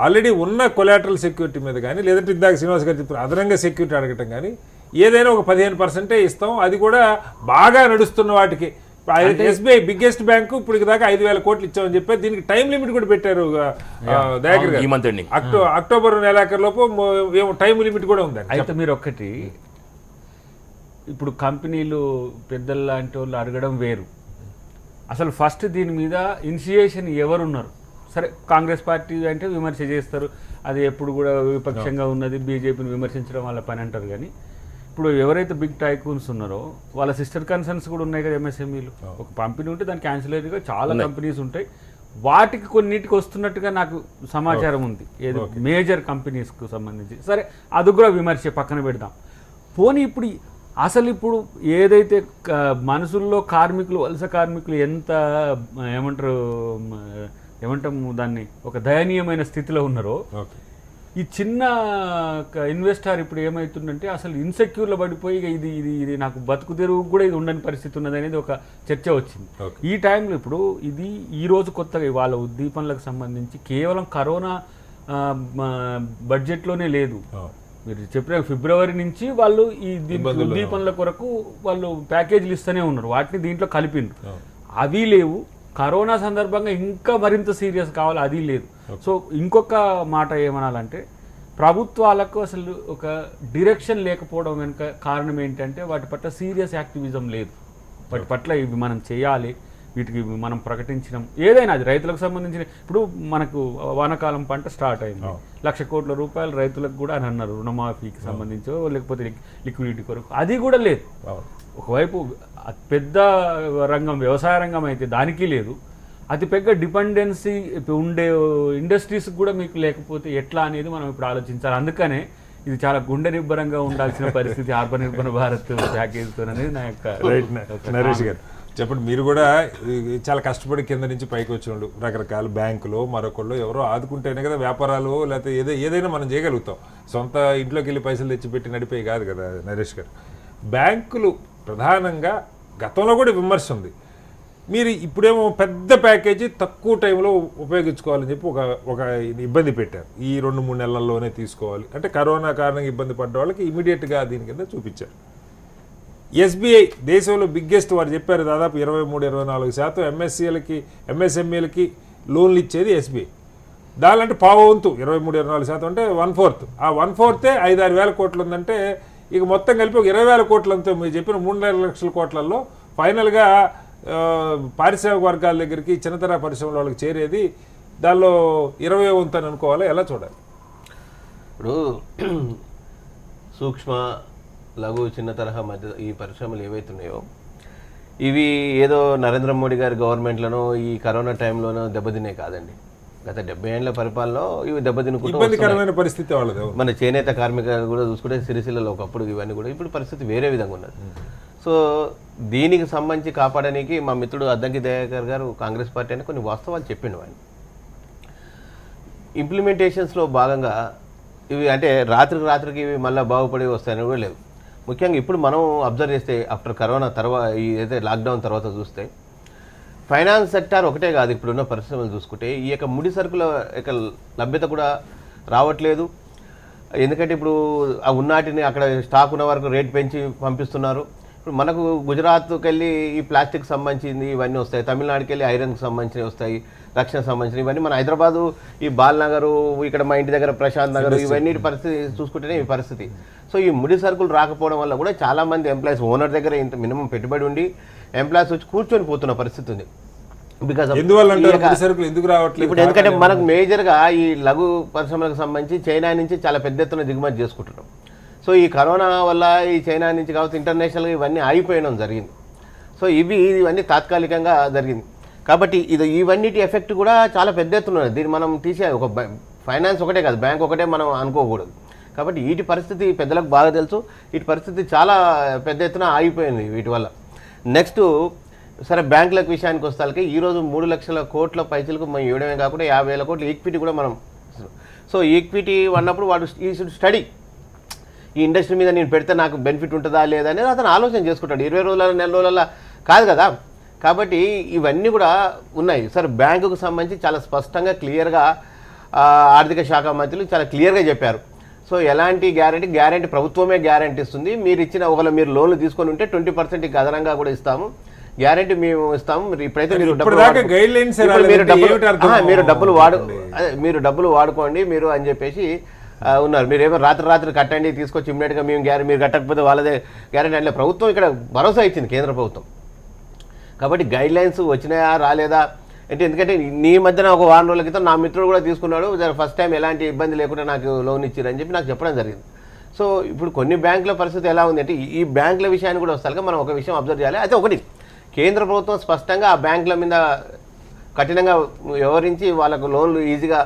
ఆల్రెడీ ఉన్న కొలాటరల్ సెక్యూరిటీ మీద కానీ లేదంటే ఇందాక శ్రీనివాస్ గారు చెప్తున్నారు అదనంగా సెక్యూరిటీ అడగటం కానీ ఏదైనా ఒక 15% ఇస్తాం. అది కూడా బాగా నడుస్తున్న వాటికి. ఎస్బీఐ బిగ్గెస్ట్ బ్యాంకు ఇప్పుడు దాకా 5,000 కోట్లు ఇచ్చామని చెప్పి దీనికి టైం లిమిట్ కూడా పెట్టారు. అక్టోబర్ నెలాఖరులోపు టైం లిమిట్ కూడా ఉంది. అయితే మీరు ఒక్కటి ఇప్పుడు కంపెనీలు పెద్దల లాంటి వాళ్ళు అడగడం వేరు. అసలు ఫస్ట్ దీని మీద ఇనిషియేషన్ ఎవరున్నారు? సరే కాంగ్రెస్ పార్టీ అంటే విమర్శ చేస్తారు, అది ఎప్పుడు కూడా విపక్షంగా ఉన్నది, బీజేపీని విమర్శించడం వాళ్ళ పని అంటారు. కానీ ఇప్పుడు ఎవరైతే బిగ్ టైకూన్స్ ఉన్నారో వాళ్ళ సిస్టర్ కన్సర్న్స్ కూడా ఉన్నాయి కదా ఎంఎస్ఎంఈలు. ఒక కంపెనీ ఉంటే దానికి క్యాన్సిలరీగా చాలా కంపెనీస్ ఉంటాయి. వాటికి కొన్నిటికి వస్తున్నట్టుగా నాకు సమాచారం ఉంది, ఏదో మేజర్ కంపెనీస్కు సంబంధించి. సరే అది కూడా విమర్శ పక్కన పెడదాం. పోనీ ఇప్పుడు అసలు ఇప్పుడు ఏదైతే మనసుల్లో కార్మికులు, వలస కార్మికులు ఎంత ఏమంటాము దాన్ని, ఒక దయనీయమైన స్థితిలో ఉన్నారో, ఈ చిన్న ఇన్వెస్టర్ ఇప్పుడు ఏమవుతుందంటే అసలు ఇన్సెక్యూర్లో పడిపోయి ఇది ఇది ఇది నాకు బతుకు తెరువు కూడా ఇది ఉండని పరిస్థితి ఉన్నది అనేది ఒక చర్చ వచ్చింది. ఈ టైంలో ఇప్పుడు ఇది ఈరోజు కొత్తగా వాళ్ళ ఉద్దీపనలకు సంబంధించి కేవలం కరోనా బడ్జెట్లోనే లేదు. మీరు చెప్పిన ఫిబ్రవరి నుంచి వాళ్ళు ఈ ఉద్దీపనల కొరకు వాళ్ళు ప్యాకేజీలు ఇస్తూనే ఉన్నారు, వాటిని దీంట్లో కలిపిండ్రు. అవి లేవు. కరోనా సందర్భంగా ఇంకా మరింత సీరియస్ కావాలి, అది లేదు. సో ఇంకొక మాట ఏమనాలంటే ప్రభుత్వాలకు అసలు ఒక డిరెక్షన్ లేకపోవడం వెనుక కారణం ఏంటంటే వాటి పట్ల సీరియస్ యాక్టివిజం లేదు. వాటి పట్ల ఇవి మనం చేయాలి, వీటికి మనం ప్రకటించడం ఏదైనా అది రైతులకు సంబంధించిన. ఇప్పుడు మనకు వానాకాలం పంట స్టార్ట్ అయింది, 1,00,000 కోట్ల రూపాయలు రైతులకు కూడా అని అన్నారు, రుణమాఫీకి సంబంధించో లేకపోతే లిక్విడిటీ కొరకు. అది కూడా లేదు. ఒకవైపు పెద్ద రంగం వ్యవసాయ రంగం అయితే దానికి లేదు, అతి పెద్ద డిపెండెన్సీ ఉండే ఇండస్ట్రీస్ కూడా మీకు లేకపోతే ఎట్లా అనేది మనం ఇప్పుడు ఆలోచించాలి. అందుకనే ఇది చాలా గుండె నిబ్బరంగా ఉండాల్సిన పరిస్థితి ఆత్మనిర్భర భారత్ ప్యాకేజ్తో అనేది నా యొక్క. నరేష్ గారు చెప్పండి, మీరు కూడా చాలా కష్టపడి కింద నుంచి పైకి వచ్చినోళ్ళు, రకరకాల బ్యాంకులు మరొకళ్ళు ఎవరో ఆదుకుంటేనే కదా వ్యాపారాలు లేకపోతే ఏదైనా మనం చేయగలుగుతాం. సొంత ఇంట్లోకి వెళ్ళి పైసలు తెచ్చిపెట్టి నడిపోయి కాదు కదా నరేష్ గారు. బ్యాంకులు ప్రధానంగా గతంలో కూడా విమర్శ ఉంది, మీరు ఇప్పుడేమో పెద్ద ప్యాకేజీ తక్కువ టైంలో ఉపయోగించుకోవాలని చెప్పి ఒక ఇబ్బంది పెట్టారు. ఈ 2-3 నెలల్లోనే తీసుకోవాలి అంటే కరోనా కారణంగా ఇబ్బంది పడ్డ వాళ్ళకి ఇమీడియట్గా దీని కింద చూపించారు. ఎస్బీఐ దేశంలో బిగ్గెస్ట్, వారు చెప్పారు దాదాపు 23-24% ఎంఎస్ఎంఈలకి లోన్లు ఇచ్చేది ఎస్బీఐ. దానింటే పావంతు 23-24% అంటే 1/4. ఆ 1/4 5-6 వేల కోట్లు ఉందంటే ఇక మొత్తం కలిపి ఒక 20,000 కోట్లంతో మీరు చెప్పిన 3.5 లక్షల కోట్లలో ఫైనల్గా పారిశ్రామిక వర్గాల దగ్గరికి చిన్నతర పరిశ్రమల వాళ్ళకి చేరేది దానిలో 20వ వంతు అని అనుకోవాలా, ఎలా చూడాలి? ఇప్పుడు సూక్ష్మ లఘు చిన్న తరహా మధ్య ఈ పరిశ్రమలు ఏవైతున్నాయో ఇవి ఏదో నరేంద్ర మోడీ గారి గవర్నమెంట్లను ఈ కరోనా టైంలోనో దెబ్బతినే కాదండి. గత 70 ఏళ్ల పరిపాలనలో ఇవి దెబ్బతినుకుంటూ ఇబ్బందికరమైన పరిస్థితి వాళ్ళది. మన చేనేత కార్మికులు కూడా చూసుకుంటే సిరిసిల్లలో ఒకప్పుడు ఇవన్నీ కూడా ఇప్పుడు పరిస్థితి వేరే విధంగా ఉన్నది. సో దీనికి సంబంధించి కాపాడడానికి మా మిత్రుడు అద్దంకి దయాకర్ గారు కాంగ్రెస్ పార్టీ అని కొన్ని వాస్తవాలు చెప్పిండు. ఆయన ఇంప్లిమెంటేషన్స్లో భాగంగా ఇవి అంటే రాత్రికి ఇవి మళ్ళీ బాగుపడి వస్తాయని కూడా లేవు. ముఖ్యంగా ఇప్పుడు మనం అబ్జర్వ్ చేస్తే ఆఫ్టర్ కరోనా తర్వాత ఈ ఏదైతే లాక్డౌన్ తర్వాత చూస్తే ఫైనాన్స్ సెక్టార్ ఒకటే కాదు, ఇప్పుడున్న పరిశ్రమలు చూసుకుంటే ఈ యొక్క ముడి సరుకుల యొక్క లభ్యత కూడా రావట్లేదు. ఎందుకంటే ఇప్పుడు ఆ ఉన్నాటిని అక్కడ స్టాక్ ఉన్న వరకు రేట్ పెంచి పంపిస్తున్నారు. ఇప్పుడు మనకు గుజరాత్కి వెళ్ళి ఈ ప్లాస్టిక్ సంబంధించింది ఇవన్నీ వస్తాయి, తమిళనాడుకి వెళ్ళి ఐరన్కి సంబంధించినవి వస్తాయి, రక్షణ సంబంధించినవి ఇవన్నీ. మన హైదరాబాదు ఈ బాల్నగరు, ఇక్కడ మా ఇంటి దగ్గర ప్రశాంత్ నగర్, ఇవన్నీ పరిస్థితి చూసుకుంటేనే ఈ పరిస్థితి. సో ఈ ముడి సరుకులు రాకపోవడం వల్ల కూడా చాలామంది ఎంప్లాయీస్ ఓనర్ దగ్గర ఇంత మినిమం పెట్టుబడి ఉండి ఎంప్లాయీస్ వచ్చి కూర్చొని పోతున్న పరిస్థితి ఉంది. బికాస్ ఇప్పుడు ఎందుకంటే మనకు మేజర్గా ఈ లఘు పరిశ్రమలకు సంబంధించి చైనా నుంచి చాలా పెద్ద ఎత్తున దిగుమతి చేసుకుంటున్నాం. సో ఈ కరోనా వల్ల ఈ చైనా నుంచి కావచ్చు ఇంటర్నేషనల్గా ఇవన్నీ ఆగిపోయడం జరిగింది. సో ఇవన్నీ తాత్కాలికంగా జరిగింది కాబట్టి ఇవన్నిటి ఎఫెక్ట్ కూడా చాలా పెద్ద ఎత్తున ఉన్నది. దీన్ని మనం ఒక ఫైనాన్స్ ఒకటే కాదు, బ్యాంక్ ఒకటే మనం అనుకోకూడదు. కాబట్టి వీటి పరిస్థితి పెద్దలకు బాగా తెలుసు. వీటి పరిస్థితి చాలా పెద్ద ఎత్తున ఆగిపోయింది వీటి వల్ల. నెక్స్ట్ సరే బ్యాంకులకు విషయానికి వస్తే ఈరోజు 3 లక్షల కోట్ల పైసలకు మనం ఇవ్వడమే కాకుండా 50,000 కోట్ల ఈక్విటీ కూడా మనం. సో ఈక్విటీ అన్నప్పుడు వాడు ఈ స్టడీ ఈ ఇండస్ట్రీ మీద నేను పెడితే నాకు బెనిఫిట్ ఉంటుందా లేదా అనేది అతను ఆలోచన చేసుకుంటాడు. 20 రోజుల నెల రోజుల కాదు కదా. కాబట్టి ఇవన్నీ కూడా ఉన్నాయి. సరే బ్యాంకుకు సంబంధించి చాలా స్పష్టంగా క్లియర్గా ఆర్థిక శాఖ మంత్రులు చాలా క్లియర్గా చెప్పారు. సో ఎలాంటి గ్యారంటీ ప్రభుత్వమే గ్యారంటీ ఇస్తుంది. మీరు ఇచ్చిన ఒకవేళ మీరు లోన్లు తీసుకొని ఉంటే 20% అదనంగా కూడా ఇస్తాము, గ్యారంటీ మేము ఇస్తాము. ఇప్పుడైతే మీరు డబ్బులు వాడుకోండి మీరు అని చెప్పేసి ఉన్నారు. మీరు ఏమో రాత్రి కట్టండి తీసుకొచ్చి ఇమ్మీడియట్గా మేము మీరు కట్టకపోతే వాళ్ళదే గ్యారంటీ అంటే ప్రభుత్వం ఇక్కడ భరోసా ఇచ్చింది, కేంద్ర ప్రభుత్వం. కాబట్టి గైడ్ లైన్స్ వచ్చినాయా రాలేదా అంటే, ఎందుకంటే నీ మధ్యన ఒక వారం రోజుల క్రితం నా మిత్రుడు కూడా తీసుకున్నాడు, ఫస్ట్ టైం ఎలాంటి ఇబ్బంది లేకుండా నాకు లోన్ ఇచ్చారని చెప్పి నాకు చెప్పడం జరిగింది. సో ఇప్పుడు కొన్ని బ్యాంకుల పరిస్థితి ఎలా ఉంది అంటే, ఈ బ్యాంకుల విషయాన్ని కూడా వస్తాక మనం ఒక విషయం అబ్జర్వ్ చేయాలి. అయితే ఒకటి, కేంద్ర ప్రభుత్వం స్పష్టంగా ఆ బ్యాంకుల మీద కఠినంగా వ్యవహరించి వాళ్ళకు లోన్లు ఈజీగా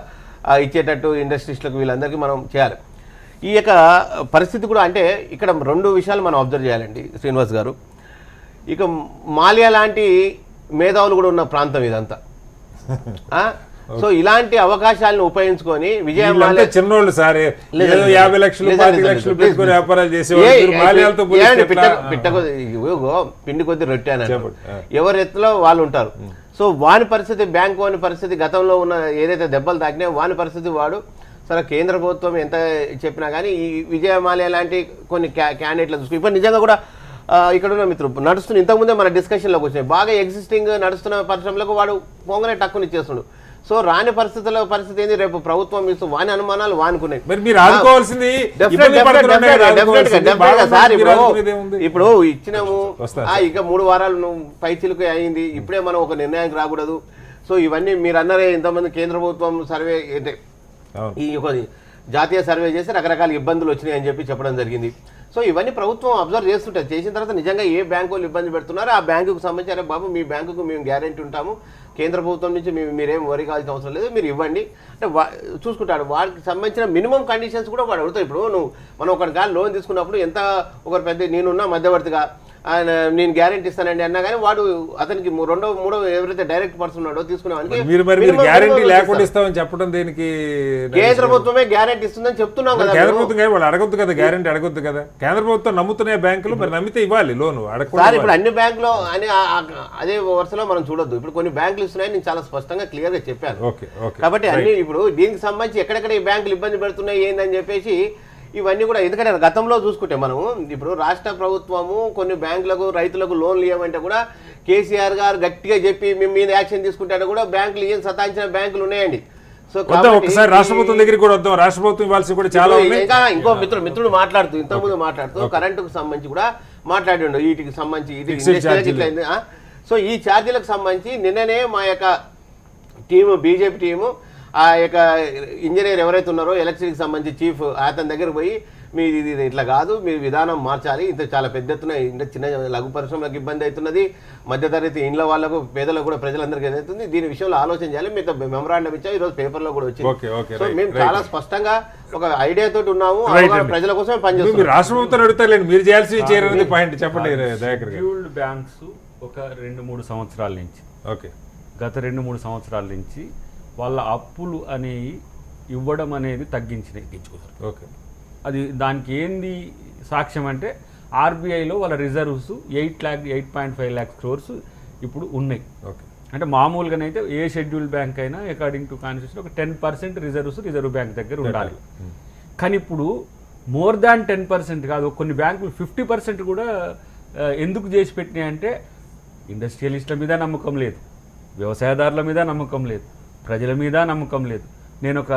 ఇచ్చేటట్టు ఇండస్ట్రీస్లకు వీళ్ళందరికీ మనం చేయాలి. ఈ యొక్క పరిస్థితి కూడా అంటే ఇక్కడ 2 విషయాలు మనం అబ్జర్వ్ చేయాలండి శ్రీనివాస్ గారు. ఇక మాల్యా లాంటి మేధావులు కూడా ఉన్న ప్రాంతం ఇదంతా. సో ఇలాంటి అవకాశాలను ఉపయోగించుకొని విజయ మాల్యా చిన్నోళ్ళు సార్ 50 లక్షలు 40 లక్షలు పెట్టుకొని వ్యాపారాలు చేసేవాళ్ళు పిండి కొద్ది రొట్టాను. ఎవరి ఎత్తులో వాళ్ళు ఉంటారు. సో వాని పరిస్థితి, బ్యాంకు వాని పరిస్థితి, గతంలో ఉన్న ఏదైతే దెబ్బలు తాకినాయో వాని పరిస్థితి వాడు. సరే కేంద్ర ప్రభుత్వం ఎంత చెప్పినా కానీ ఈ విజయ మాల్యా లాంటి కొన్ని క్యాండిడేట్లు చూసుకుని ఇప్పుడు నిజంగా కూడా ఇక్కడ ఉన్న మిత్రుడు నడుస్తున్న ఇంతకుముందే మన డిస్కషన్లోకి వచ్చినాయి, బాగా ఎగ్జిస్టింగ్ నడుస్తున్న పరిశ్రమలకు వాడు పొంగనే టక్కుని ఇచ్చేస్తున్నాడు. సో రాని పరిస్థితి ఏంది, రేపు ప్రభుత్వం ఇస్తూ వాని అనుమానాలు వానుకున్నాయి. ఇప్పుడు ఇచ్చినాము ఇక 3 వారాలు పైచిలకు అయింది, ఇప్పుడే మనం ఒక నిర్ణయానికి రాకూడదు. సో ఇవన్నీ మీరు అన్నారే, ఇంతమంది కేంద్ర ప్రభుత్వం సర్వే అంటే ఈ జాతీయ సర్వే చేసి రకరకాల ఇబ్బందులు వచ్చినాయి అని చెప్పడం జరిగింది. సో ఇవన్నీ ప్రభుత్వం అబ్జర్వ్ చేస్తుంటారు. చేసిన తర్వాత నిజంగా ఏ బ్యాంకు వాళ్ళు ఇబ్బంది పెడుతున్నారో ఆ బ్యాంకుకు సంబంధించి, అరే బాబు మీ బ్యాంకుకు మేము గ్యారెంటీ ఉంటాము, కేంద్ర ప్రభుత్వం నుంచి మీరేం వరి కావాల్సిన అవసరం లేదు, మీరు ఇవ్వండి అంటే చూసుకుంటాడు. వాడికి సంబంధించిన మినిమం కండిషన్స్ కూడా వాడు అడుగుతాడు. ఇప్పుడు మనం ఒకటి లోన్ తీసుకున్నప్పుడు ఎంత ఒకరు పెద్ద నేనున్నా మధ్యవర్తిగా నేను గ్యారెంటీ ఇస్తానండి అన్నా కానీ వాడు అతనికి 2వ 3వ ఎవరైతే డైరెక్ట్ పర్సన్ ఉన్నాడో తీసుకునేవానికి చెప్పడం దేనికి, కేంద్ర ప్రభుత్వమే గ్యారెంటీ ఇస్తుందని చెప్తున్నాం కదా. కేంద్ర ప్రభుత్వం అడగొద్దు కదా, గ్యారెంటీ అడగొద్దు కదా. కేంద్ర ప్రభుత్వం నమ్ముతున్నాయి బ్యాంకులు, మరి నమ్మితే ఇవ్వాలి లోను. సార్ ఇప్పుడు అన్ని బ్యాంకులు అని అదే వరుసలో మనం చూడొద్దు. ఇప్పుడు కొన్ని బ్యాంకులు ఇస్తున్నాయి, నేను చాలా స్పష్టంగా క్లియర్ గా చెప్పాను. కాబట్టి అన్ని ఇప్పుడు దీనికి సంబంధించి ఎక్కడెక్కడ ఈ బ్యాంకులు ఇబ్బంది పెడుతున్నాయి ఏందని చెప్పేసి ఇవన్నీ కూడా, ఎందుకంటే గతంలో చూసుకుంటే మనం ఇప్పుడు రాష్ట్ర ప్రభుత్వము కొన్ని బ్యాంకులకు రైతులకు లోన్లు ఇవ్వమంటే కూడా కేసీఆర్ గారు గట్టిగా చెప్పి మేము మీద యాక్షన్ తీసుకుంటే కూడా బ్యాంకులు ఏం సతాయించిన బ్యాంకులు ఉన్నాయండి. సో రాష్ట్ర ప్రభుత్వం దగ్గరికి కూడా వద్దాం, రాష్ట్ర ప్రభుత్వం ఇవ్వాల్సి కూడా చాలా ఇంకా ఇంకో మిత్రుడు మాట్లాడుతూ ఇంతకుముందు మాట్లాడుతూ కరెంటుకు సంబంధించి కూడా మాట్లాడిండు, వీటికి సంబంధించి సో ఈ ఛార్జీలకు సంబంధించి నిన్ననే మా యొక్క టీము బీజేపీ టీము ఆ యొక్క ఇంజనీర్ ఎవరైతే ఉన్నారో ఎలక్ట్రిక్ సంబంధించి చీఫ్ అతని దగ్గర పోయి మీరు ఇది ఇట్లా కాదు, మీరు విధానం మార్చాలి, ఇంత చాలా పెద్ద ఎత్తున చిన్న లఘు పరిశ్రమలకు ఇబ్బంది అవుతున్నది, మధ్యతరగతి ఇండ్ల వాళ్ళకు పేదలకు కూడా ప్రజలందరికీ అవుతుంది, దీని విషయంలో ఆలోచన చేయాలి. మీతో మెమరాండం ఇచ్చాం, ఈరోజు పేపర్లో కూడా వచ్చింది. సో మేము చాలా స్పష్టంగా ఒక ఐడియా తోటి ఉన్నాము, ప్రజల కోసమే పనిచేస్తాం. రాష్ట్ర ప్రభుత్వం అడుగుతారు, మీరు చేయాల్సి పాయింట్ చెప్పండి. షెడ్యూల్డ్ బ్యాంక్స్ ఒక 2-3 సంవత్సరాల నుంచి గత 2-3 సంవత్సరాల నుంచి వాళ్ళ అప్పులు అనేవి ఇవ్వడం అనేది తగ్గించినాయి. ఓకే. అది దానికి ఏంది సాక్ష్యం అంటే ఆర్బీఐలో వాళ్ళ రిజర్వ్స్ 8.5 lakh crores ఇప్పుడు ఉన్నాయి. ఓకే. అంటే మామూలుగానైతే ఏ షెడ్యూల్ బ్యాంక్ అయినా అకార్డింగ్ టు కాన్స్టిట్యూషన్ ఒక 10% రిజర్వ్స్ రిజర్వ్ బ్యాంక్ దగ్గర ఉండాలి. కానీ ఇప్పుడు మోర్ దాన్ 10% కాదు, కొన్ని బ్యాంకులు 50% కూడా ఎందుకు చేసి పెట్టినాయి అంటే ఇండస్ట్రియలిస్టుల మీద నమ్మకం లేదు, వ్యవసాయదారుల మీద నమ్మకం లేదు, ప్రజల మీద నమ్మకం లేదు. నేను ఒక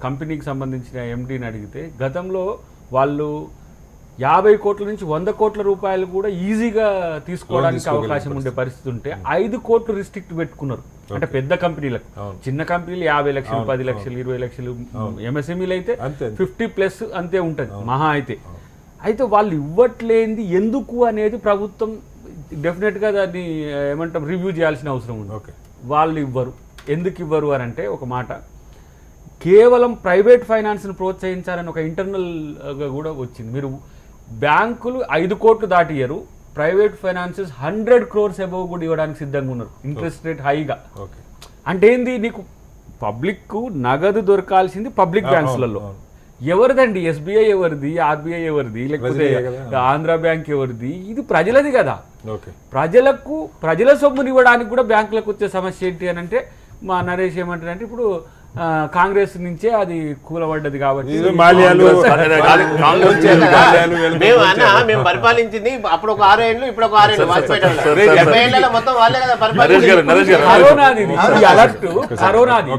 కంపెనీకి సంబంధించిన ఎండీని అడిగితే గతంలో వాళ్ళు 50 కోట్ల నుంచి 100 కోట్ల రూపాయలు కూడా ఈజీగా తీసుకోవడానికి అవకాశం ఉండే పరిస్థితి ఉంటే 5 కోట్లు రిస్ట్రిక్ట్ పెట్టుకున్నారు. అంటే పెద్ద కంపెనీలకు. చిన్న కంపెనీలు 50 లక్షలు, 10 లక్షలు, 20 లక్షలు, ఎంఎస్ఎంఈలు అయితే 50+ అంతే ఉంటుంది మహా అయితే. అయితే వాళ్ళు ఇవ్వట్లేంది ఎందుకు అనేది ప్రభుత్వం డెఫినెట్గా దాన్ని ఏమంటాం రివ్యూ చేయాల్సిన అవసరం ఉంది. వాళ్ళు ఇవ్వరు, ఎందుకు ఇవ్వరు అని అంటే ఒక మాట, కేవలం ప్రైవేట్ ఫైనాన్స్ని ప్రోత్సహించాలని ఒక ఇంటర్నల్గా కూడా వచ్చింది. మీరు బ్యాంకులు 5 కోట్లు దాటియరు, ప్రైవేట్ ఫైనాన్సెస్ 100 crores అబౌవ్ కూడా ఇవ్వడానికి సిద్ధంగా ఉన్నారు, ఇంట్రెస్ట్ రేట్ హైగా. అంటే ఏంది, నీకు పబ్లిక్ నగదు దొరకాల్సింది పబ్లిక్ బ్యాంక్స్లలో. ఎవరిదండి? ఎస్బీఐ ఎవరిది, ఆర్బీఐ ఎవరిది, లేకపోతే ఆంధ్ర బ్యాంక్ ఎవరిది? ఇది ప్రజలది కదా. ప్రజల సొమ్ముని ఇవ్వడానికి కూడా బ్యాంకులకు వచ్చే సమస్య ఏంటి అని అంటే మా నరేష్ ఏమంటారంటే ఇప్పుడు కాంగ్రెస్ నుంచే అది కూలబడ్డది కాబట్టి మేము పరిపాలించింది అప్పుడు ఒక 6 ఏళ్ళు, ఇప్పుడు ఒక 6 ఏళ్ళు. మొత్తం వాళ్ళే కదా కరోనాది కరోనాది.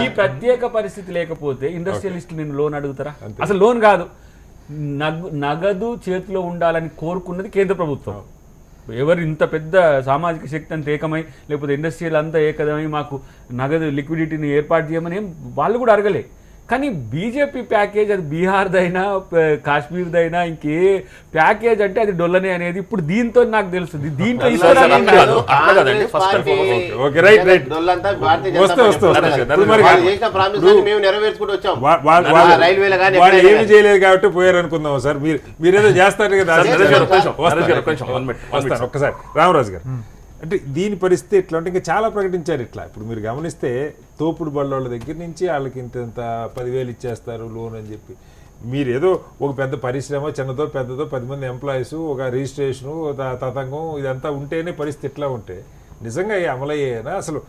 ఈ ప్రత్యేక పరిస్థితి లేకపోతే ఇండస్ట్రియలిస్టులు నేను లోన్ అడుగుతారా? అసలు లోన్ కాదు, నగదు చేతిలో ఉండాలని కోరుకున్నది కేంద్ర ప్రభుత్వం. ఎవరు ఇంత పెద్ద సామాజిక శక్తి అంతా ఏకమై లేకపోతే ఇండస్ట్రియల్ అంతా ఏకమై మాకు నగదు లిక్విడిటీని ఏర్పాటు చేయమని వాళ్ళు కూడా అడగలే. కానీ బీజేపీ ప్యాకేజ్ అది బీహార్దైనా కాశ్మీర్దైనా ఇంకే ప్యాకేజ్ అంటే అది డొల్లనే అనేది ఇప్పుడు దీంతో నాకు తెలుస్తుంది. దీంట్లో ఏమి చేయలేదు కాబట్టి పోయారు అనుకుందాం సార్. మీరేదో చేస్తారు కదా. ఒక్కసారి రామరాజు గారు, అంటే దీని పరిస్థితి ఎట్లా అంటే ఇంకా చాలా ప్రకటించారు ఇట్లా. ఇప్పుడు మీరు గమనిస్తే తోపుడు బళ్ళోళ్ళ దగ్గర నుంచి వాళ్ళకి ఇంత 10,000 ఇచ్చేస్తారు లోన్ అని చెప్పి. మీరు ఏదో ఒక పెద్ద పరిశ్రమ చిన్నదో పెద్దదో 10 మంది ఎంప్లాయీస్ ఒక రిజిస్ట్రేషను తతంగం ఇదంతా ఉంటేనే పరిస్థితి ఎట్లా ఉంటే నిజంగా అమలయ్యేనా అసలు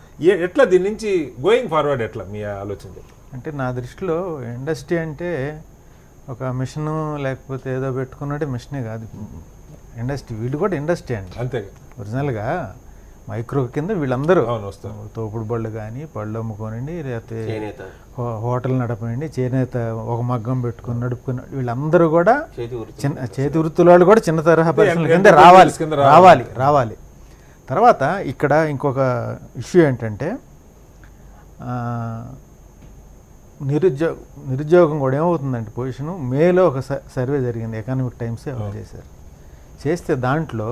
ఎట్లా దీని నుంచి గోయింగ్ ఫార్వర్డ్ ఎట్లా మీ ఆలోచన? అంటే నా దృష్టిలో ఇండస్ట్రీ అంటే ఒక మిషను లేకపోతే ఏదో పెట్టుకున్నట్టే మిషనే కాదు ఇండస్ట్రీ. వీళ్ళు కూడా ఇండస్ట్రీ అండి అంతే. ఒరిజినల్గా మైక్రో కింద వీళ్ళందరూ వస్తారు. తోపుడు బళ్ళు కానీ పళ్ళు అమ్ముకోనండి, లేకపోతే హోటల్ నడపండి, చేనేత ఒక మగ్గం పెట్టుకుని నడుపుకుని వీళ్ళందరూ కూడా చేతి వృత్తుల వాళ్ళు కూడా చిన్న తరహా పరిశ్రమల కింద రావాలి. తర్వాత ఇక్కడ ఇంకొక ఇష్యూ ఏంటంటే నిరుద్యోగం కూడా ఏమవుతుందంటే పొజిషను. మేలో ఒక సర్వే జరిగింది, ఎకనామిక్ టైమ్సే ఎవరు చేస్తే దాంట్లో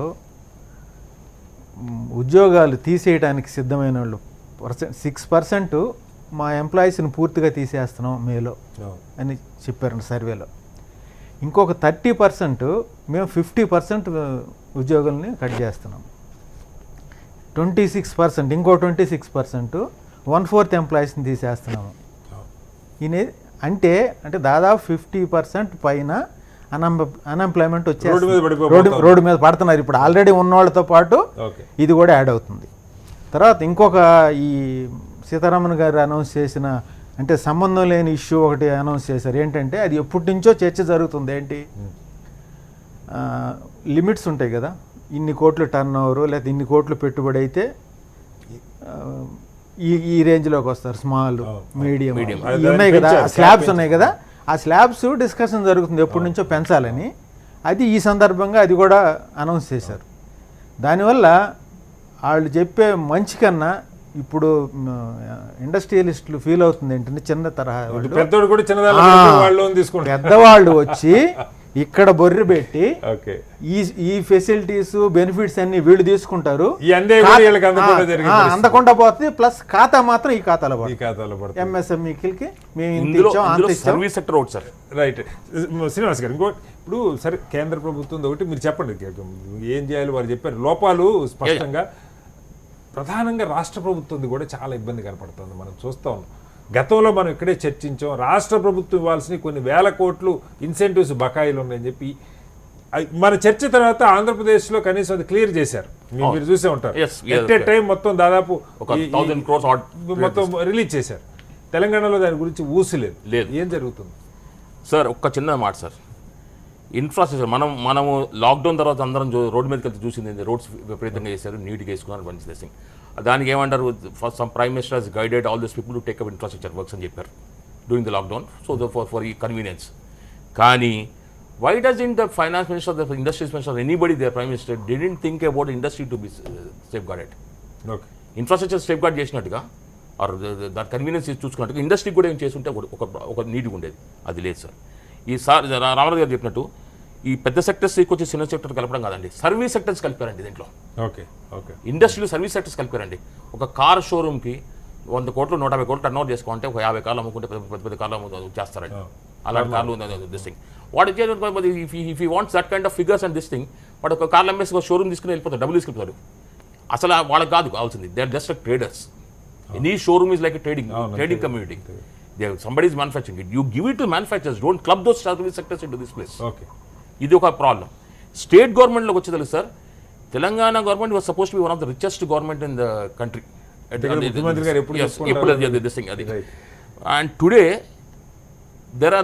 ఉద్యోగాలు తీసేయడానికి సిద్ధమైన వాళ్ళు 6% మా ఎంప్లాయీస్ని పూర్తిగా తీసేస్తున్నాం మేలో అని చెప్పారండి సర్వేలో. ఇంకొక 30% మేము 50% ఉద్యోగుల్ని కట్ చేస్తున్నాం. 26% ఇంకో 26% 1/4 ఎంప్లాయీస్ని తీసేస్తున్నాము. అంటే దాదాపు 50% పైన అన్ఎంప్లాయ్మెంట్ వచ్చేసి రోడ్డు మీద పడుతున్నారు. ఇప్పుడు ఆల్రెడీ ఉన్న వాళ్ళతో పాటు ఇది కూడా యాడ్ అవుతుంది. తర్వాత ఇంకొక ఈ సీతారామన్ గారు అనౌన్స్ చేసిన అంటే సంబంధం లేని ఇష్యూ ఒకటి అనౌన్స్ చేశారు. ఏంటంటే అది ఎప్పటి నుంచో చర్చ జరుగుతుంది. ఏంటి లిమిట్స్ ఉంటాయి కదా, ఇన్ని కోట్లు టర్న్ ఓవరు లేకపోతే ఇన్ని కోట్లు పెట్టుబడి అయితే ఈ రేంజ్లోకి వస్తారు. స్మాల్ మీడియం ఉన్నాయి కదా, స్లాబ్స్ ఉన్నాయి కదా, ఆ స్లాబ్స్ డిస్కషన్ జరుగుతుంది ఎప్పటి నుంచో పెంచాలని. అది ఈ సందర్భంగా అది కూడా అనౌన్స్ చేశారు. దానివల్ల వాళ్ళు చెప్పే మంచి కన్నా ఇప్పుడు ఇండస్ట్రియలిస్టులు ఫీల్ అవుతుంది ఏంటంటే చిన్న తరహా పెద్దవాళ్ళు వచ్చి ఇక్కడ బొర్రె పెట్టి ఈ ఫెసిలిటీస్ బెనిఫిట్స్ అన్ని వీళ్ళు తీసుకుంటారు, అందకుండా పోతుంది. ప్లస్ ఖాతా మాత్రం ఈ ఖాతాలో పడుతుంది. ఎంఎస్ఎంఈకి రైట్. శ్రీనివాస్ గారు, ఇంకో ఇప్పుడు సరే కేంద్ర ప్రభుత్వం ఒకటి మీరు చెప్పండి ఏం చేయాలి వారు చెప్పారు. లోపాలు స్పష్టంగా ప్రధానంగా రాష్ట్ర ప్రభుత్వం కూడా చాలా ఇబ్బంది కనపడుతుంది. మనం చూస్తూ ఉన్నాం గతంలో మనం ఇక్కడే చర్చించాం, రాష్ట్ర ప్రభుత్వం ఇవ్వాల్సిన కొన్ని వేల కోట్లు ఇన్సెంటివ్స్ బకాయిలు ఉన్నాయని చెప్పి మన చర్చ తర్వాత ఆంధ్రప్రదేశ్లో కనీసం అది క్లియర్ చేశారు. మీరు చూసే ఉంటారు. Yes, ఎట్ ఏ టైం మొత్తం దాదాపు ఒక 1000 crores odd మొత్తం రిలీజ్ చేశారు. తెలంగాణలో దాని గురించి ఊసిలేదు. లేదు. ఏం జరుగుతుంది సార్? ఒక్క చిన్న మాట సార్, ఇన్ఫ్రాస్ట్రక్చర్ మనము లాక్డౌన్ తర్వాత అందరం రోడ్డు మీదకి వెళ్తే చూసింది, రోడ్స్ విపరీతంగా చేశారు, నీట్గా వేసుకున్నారు, మంచి థింగ్. దానికి ఏమంటారు, first some prime minister has guided all this people to take up infrastructure works అని చెప్పారు during the lockdown, so for ఈ కన్వీనియన్స్. కానీ why doesn't the finance minister, the industries minister, anybody there, prime minister didn't think about industry to be safeguarded? Okay, infrastructure safeguard చేసినట్టుగా are దాని convenience చూసుకున్నట్టుగా industry కూడా ఏం చేస్తుంటే ఒక నీట్గా ఉండేది. అది లేదు సార్. ఈ సార్ రామారావు గారు చెప్పినట్టు ఈ పెద్ద సెక్టర్స్ వచ్చి చిన్న సెక్టర్ కలపడం కాదండి, సర్వీస్ సెక్టర్స్ కలిపారండి దీంట్లో. Okay, okay. ఇండస్ట్రీలో సర్వీస్ సెక్టర్స్ కలిపారండి. ఒక కార్ షోరూమ్కి 100 కోట్లు 150 కోట్లు టర్న్ ఓవర్ చేసుకోవాలంటే ఒక 50 కార్లు అమ్ముకుంటే పెద్ద పెద్ద కార్లు చేస్తారండి. అలాంటి కార్లు this thing what if you wants that kind of figures and this thing, వాడు ఒక కార్లు అమ్మేసి ఒక షోరూమ్ తీసుకుని వెళ్ళిపోతాడు, డబ్బులు తీసుకెళ్ళిపోతాడు. అసలు వాళ్ళకి కాదు కావాల్సింది, they are just traders. Any showroom is like trading community. Somebody is manufacturing it. You give it to manufacturers. Don't club those service sectors into this place. Okay. ఇది ఒక ప్రాబ్లం. స్టేట్ గవర్నమెంట్లోకి వచ్చేది sir, Telangana government was suppose to be one of the richest government in the country. ముఖ్యమంత్రి గారు ఎప్పుడు this thing అది. And today there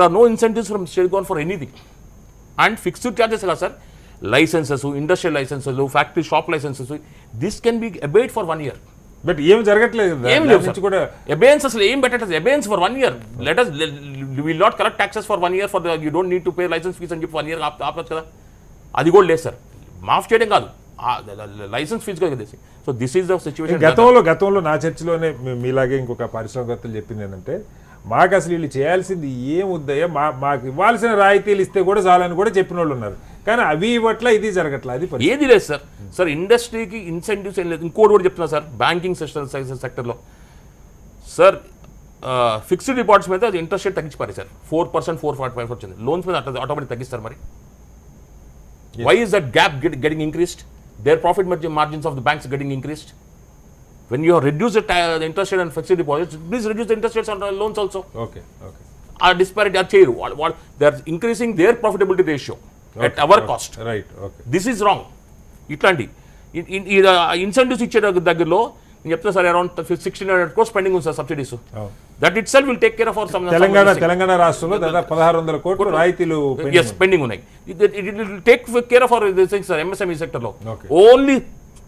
are no incentives from state government for anything. And fixed charges కాదు sir, licences, industrial licences, factory shop licences, this can be abate for 1 year. But ఏం జరగట్లేదు, ఏం లేవు sir. Abeyance అసలు ఏం పెట్టట్లేదు. Abeyance for 1 year. Will not collect taxes for 1 year, for you don't need to pay licence fees అని చెప్పి 1 year ఆపచ్చు కదా. అది కూడా లేదు సార్. మాఫ్ చేయడం కాదు, లైసెన్స్ ఫీజు కదా. So this is the situation. గతంలో నా చర్చలోనే మీలాగే ఇంకొక పారిశ్రామికవేత్తలు చెప్పింది ఏంటంటే, మాకు అసలు వీళ్ళు చేయాల్సింది ఏం వద్దయ్యా, మాకు ఇవ్వాల్సిన రాయితీలు ఇస్తే కూడా చాలని కూడా చెప్పిన వాళ్ళు ఉన్నారు. కానీ అవి ఇవ్వట్లా, ఇది జరగట్లా, అది ఏది లేదు సార్. సార్ ఇండస్ట్రీకి ఇన్సెంటివ్స్ ఏం లేదు. ఇంకోటి కూడా చెప్తున్నా సార్, బ్యాంకింగ్ సెక్టర్లో సార్ ఫిక్స్డ్ డిపాజిట్స్ మీద ఇంట్రెస్ట్ రేట్ తగ్గించిపారు సార్. 4%, 4.5% వచ్చింది. లోన్స్ మీద ఆటోమేటిక్ తగ్గిస్తారు. మరి why is that gap getting increased? Their profit margins of the banks getting increased. When you reduce the interest rate on fixed deposits, please reduce the interest rates on loans also. Okay. Our disparity are cheru. They are increasing their profitability ratio at our cost. Right. Okay. This is wrong. ఇట్లాంటి incentives ఇచ్చే దగ్గరలో నేను చెప్తున్నా sir, around 1600 crores pending ఉంది sir subsidies. That it self will take care of our some. Telangana రాష్ట్రంలో దాదాపు 1600 కోట్లు రాయితీలు పెండింగ్ ఉన్నాయి. It will take care of our this sir. MSME సెక్టర్లో ఓన్లీ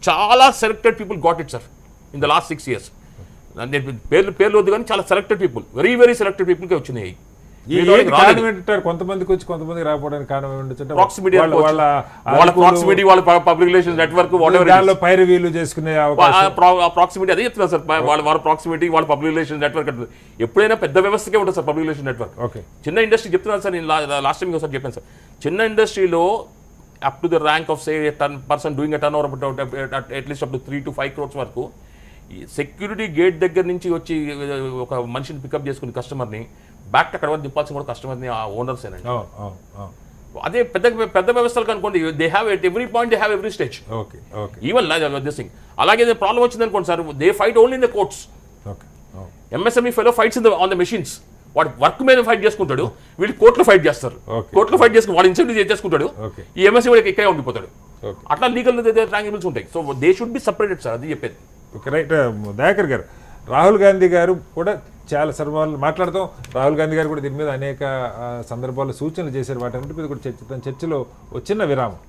చాలా selected people got it sir in the last 6 years. పేర్లు వద్దు కానీ చాలా సెలెక్టెడ్ పీపుల్, వెరీ సెలెక్టెడ్ పీపుల్కే వచ్చినాయి. కొంతమందికి వచ్చి కొంతమందికి రాకపోవడానికి కారణం ఏంటంటే ప్రాక్సిమిటీ, వాళ్ళ పబ్లిక్ రిలేషన్స్ నెట్వర్క్, పైరవీలు చేసుకునే ప్రాక్సిమిటీ. అదే చెప్తున్నా సార్, వాళ్ళ ప్రాక్సిమిటీ, వాళ్ళ పబ్లిక్ రిలేషన్స్ నెట్వర్క్. ఎప్పుడైనా పెద్ద వ్యవస్థకే ఉంటుంది సార్ పబ్లిక్ రిలేషన్ నెట్వర్క్. చిన్న ఇండస్ట్రీ చెప్తున్నాను సార్, నేను లాస్ట్ టైం ఒకసారి చెప్పాను సార్, చిన్న ఇండస్ట్రీలో up to the rank of say a person doing a turnover at least up to 3 to 5 crores వరకు సెక్యూరిటీ గేట్ దగ్గర నుంచి వచ్చి ఒక మనిషిని పికప్ చేసుకుని కస్టమర్ని బ్యాక్ అక్కడ వరకు దింపాల్సిన కూడా కస్టమర్ని ఆ ఓనర్స్ ఏనండి. అదే పెద్ద వ్యవస్థలు అనుకోండి, they have at every point, they have every stage. Even this thing. అలాగే ప్రాబ్లం వచ్చింది అనుకోండి sir, they fight only in the courts. MSME fellow fights on the machines. వాడు వర్క్ మీద ఫైట్ చేసుకుంటాడు, వీళ్ళు కోర్టులో ఫైట్ చేస్తారు. కోర్టులో ఫైట్ చేసుకుని వాడు ఇన్సెంటివ్ చేసుకుంటాడు, ఈ ఎంఎస్సీ వాడికి ఇక్కడే ఉండిపోతాడు. అట్లా లీగల్ ట్రాంగిబుల్స్ ఉంటాయి. So they should be separated sir, అది చెప్పేది. Okay, right. దయాకర్ గారు, రాహుల్ గాంధీ గారు కూడా చాలా సందర్భాలు మాట్లాడతాం. రాహుల్ గాంధీ గారు కూడా దీని మీద అనేక సందర్భాల్లో సూచనలు చేశారు. వాటి మీద కూడా చర్చిద్దాం. చర్చలో ఒక చిన్న విరామం.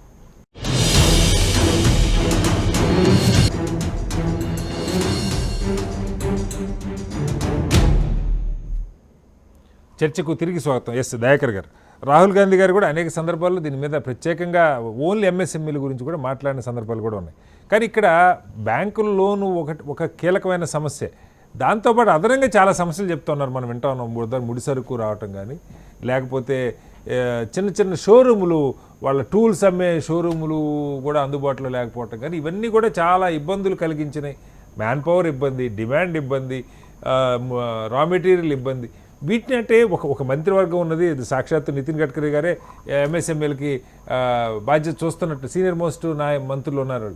చర్చకు తిరిగి స్వాగతం. ఎస్ దయాకర్ గారు, రాహుల్ గాంధీ గారు కూడా అనేక సందర్భాల్లో దీని మీద ప్రత్యేకంగా ఓన్లీ ఎంఎస్ఎంఈల గురించి కూడా మాట్లాడిన సందర్భాలు కూడా ఉన్నాయి. కానీ ఇక్కడ బ్యాంకుల లోను ఒక కీలకమైన సమస్య. దాంతోపాటు అదనంగా చాలా సమస్యలు చెప్తున్నారు, మనం వింటా ఉన్నాం. ముడి సరుకు రావటం కానీ, లేకపోతే చిన్న షోరూములు, వాళ్ళ టూల్స్ అమ్మే షోరూములు కూడా అందుబాటులో లేకపోవటం కానీ, ఇవన్నీ కూడా చాలా ఇబ్బందులు కలిగించినాయి. మ్యాన్ పవర్ ఇబ్బంది, డిమాండ్ ఇబ్బంది, రా మెటీరియల్ ఇబ్బంది. వీటిని అంటే ఒక మంత్రివర్గం ఉన్నది, సాక్షాత్తు నితిన్ గడ్కరీ గారే ఎంఎస్ఎంఈలకి బాధ్యత చూస్తున్నట్టు సీనియర్ మోస్ట్ మంత్రులు ఉన్నారు.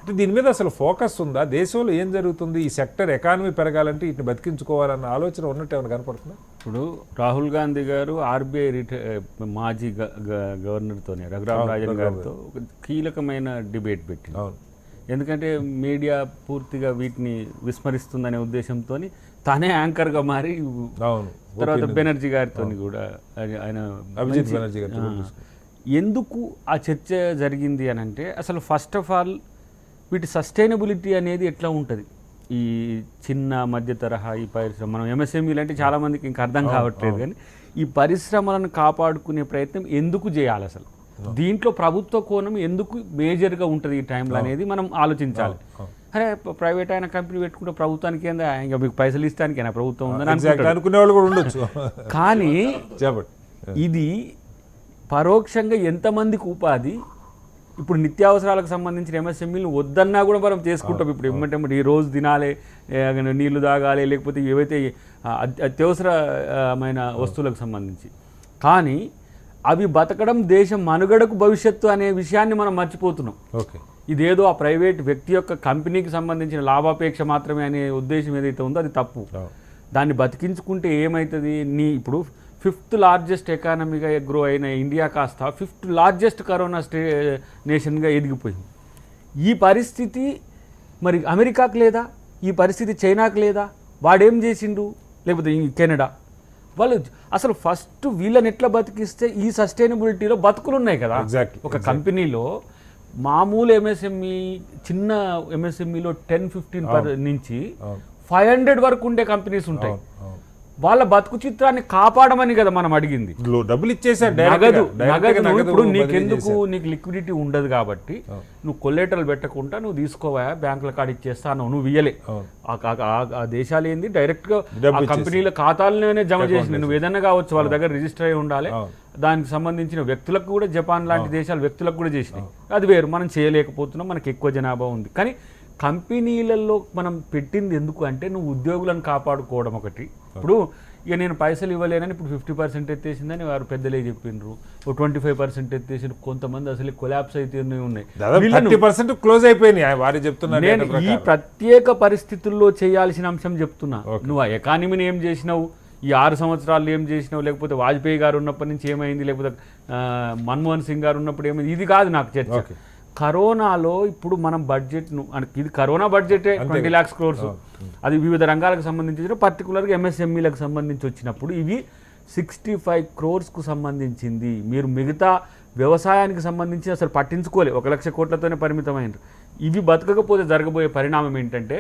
అంటే దీని మీద అసలు ఫోకస్ ఉందా? దేశంలో ఏం జరుగుతుంది? ఈ సెక్టర్ ఎకానమీ పెరగాలంటే వీటిని బతికించుకోవాలన్న ఆలోచన ఉన్నట్టు ఏమైనా కనపడుతుందా? ఇప్పుడు రాహుల్ గాంధీ గారు ఆర్బీఐ మాజీ గవర్నర్తోనే రఘురామ్ రాజన్ గారితో ఒక కీలకమైన డిబేట్ పెట్టింది. అవును. ఎందుకంటే మీడియా పూర్తిగా వీటిని విస్మరిస్తుందనే ఉద్దేశంతో తానే యాంకర్గా మారి, అవును. తర్వాత బెనర్జీ గారితో కూడా ఆయన అభిజిత్ బెనర్జీ గారితో ఎందుకు ఆ చర్చ జరిగింది అని అంటే, అసలు ఫస్ట్ ఆఫ్ ఆల్ వీటి సస్టైనబిలిటీ అనేది ఎట్లా ఉంటుంది ఈ చిన్న మధ్య తరహా ఈ పరిశ్రమ. మనం ఎంఎస్ఎంఈలు అంటే చాలామందికి ఇంకా అర్థం కావట్లేదు, కానీ ఈ పరిశ్రమలను కాపాడుకునే ప్రయత్నం ఎందుకు చేయాలి అసలు? దీంట్లో ప్రభుత్వ కోణం ఎందుకు మేజర్గా ఉంటుంది ఈ టైంలో అనేది మనం ఆలోచించాలి. అరే ప్రైవేట్ అయిన కంపెనీ పెట్టుకుంటే ప్రభుత్వానికి ఏందా, ఇంకా మీకు పైసలు ఇస్తానికైనా ప్రభుత్వం ఉందని అనుకునే వాళ్ళు కూడా ఉండొచ్చు. కానీ చెప్పండి, ఇది పరోక్షంగా ఎంతమందికి ఉపాధి. ఇప్పుడు నిత్యావసరాలకు సంబంధించిన ఎంఎస్ఎంఈలు వద్దన్నా కూడా మనం చేసుకుంటాం. ఇప్పుడు ఏమంటే ఈ రోజు తినాలి, నీళ్లు తాగాలి, లేకపోతే ఏవైతే అత్యవసరమైన వస్తువులకు సంబంధించి. కానీ అవి బతకడం దేశం మనుగడకు భవిష్యత్తు అనే విషయాన్ని మనం మర్చిపోతున్నాం. ఓకే, ఇదేదో ఆ ప్రైవేట్ వ్యక్తి యొక్క కంపెనీకి సంబంధించిన లాభాపేక్ష మాత్రమే అనే ఉద్దేశం ఏదైతే ఉందో అది తప్పు. దాన్ని బతికించుకుంటే ఏమవుతుంది? ఇప్పుడు 5th లార్జెస్ట్ ఎకానమీగా గ్రో అయిన ఇండియా కాస్త 5th లార్జెస్ట్ కరోనా నేషన్గా ఎదిగిపోయింది. ఈ పరిస్థితి మరి అమెరికాకు లేదా? ఈ పరిస్థితి చైనాకు లేదా? వాడేం చేసిండు? లేకపోతే కెనడా వాళ్ళు అసలు ఫస్ట్ వీళ్ళని ఎట్లా బతికిస్తే ఈ సస్టైనబిలిటీలో బతుకులు ఉన్నాయి కదా. ఒక కంపెనీలో మామూలు ఎంఎస్ఎంఈ, చిన్న ఎంఎస్ఎంఈలో 10-15 నుంచి 500 వరకు ఉండే కంపెనీస్ ఉంటాయి. వాళ్ళ బతుకు చిత్రాన్ని కాపాడమని కదా మనం అడిగింది. డబ్బులు ఇచ్చేసారు, ఇప్పుడు నీకెందుకు, నీకు లిక్విడిటీ ఉండదు కాబట్టి నువ్వు కొల్లేటర్లు పెట్టకుండా నువ్వు తీసుకోవా, బ్యాంకుల కార్డు ఇచ్చేస్తాను, నువ్వు ఇయ్యలే. ఆ దేశాలు ఏంది డైరెక్ట్ గా ఆ కంపెనీల ఖాతాలనే జమ చేసింది. నువ్వు ఏదైనా కావచ్చు, వాళ్ళ దగ్గర రిజిస్టర్ అయి ఉండాలి. దానికి సంబంధించిన వ్యక్తులకు కూడా, జపాన్ లాంటి దేశాల వ్యక్తులకు కూడా చేసినాయి. అది వేరు, మనం చేయలేకపోతున్నాం, మనకి ఎక్కువ జనాభా ఉంది. కానీ కంపెనీలలో మనం పెట్టింది ఎందుకు అంటే నువ్వు ఉద్యోగులను కాపాడుకోవడం ఒకటి. ఇప్పుడు ఇక నేను పైసలు ఇవ్వలేనని ఇప్పుడు 50% ఎత్తేసిందని వారు పెద్దలే చెప్పిండ్రు, 25% ఎత్తేసిండ్రు. కొంతమంది అసలు కొలాప్స్ అయితే ఉన్నాయి. 30% క్లోజ్ అయిపోయినాయి వారు చెప్తున్నారు. నేను ఈ ప్రత్యేక పరిస్థితుల్లో చేయాల్సిన అంశం చెప్తున్నా. నువ్వు ఆ ఎకానమీని ఏం చేసినావు, ఈ 6 సంవత్సరాలు ఏం చేసినావు, లేకపోతే వాజ్పేయి గారు ఉన్నప్పటి నుంచి ఏమైంది, లేకపోతే మన్మోహన్ సింగ్ గారు ఉన్నప్పుడు ఏమైంది, ఇది కాదు నాకు చర్చ. కరోనాలో ఇప్పుడు మనం బడ్జెట్ను, ఇది కరోనా బడ్జెటే 20 lakhs crores, అది వివిధ రంగాలకు సంబంధించిన పర్టికులర్గా ఎంఎస్ఎంఈలకు సంబంధించి వచ్చినప్పుడు ఇవి 65 crores సంబంధించింది. మీరు మిగతా వ్యవసాయానికి సంబంధించి అసలు పట్టించుకోలే, 1 లక్ష కోట్లతోనే పరిమితమైనరు. ఇవి బతకకపోతే జరగబోయే పరిణామం ఏంటంటే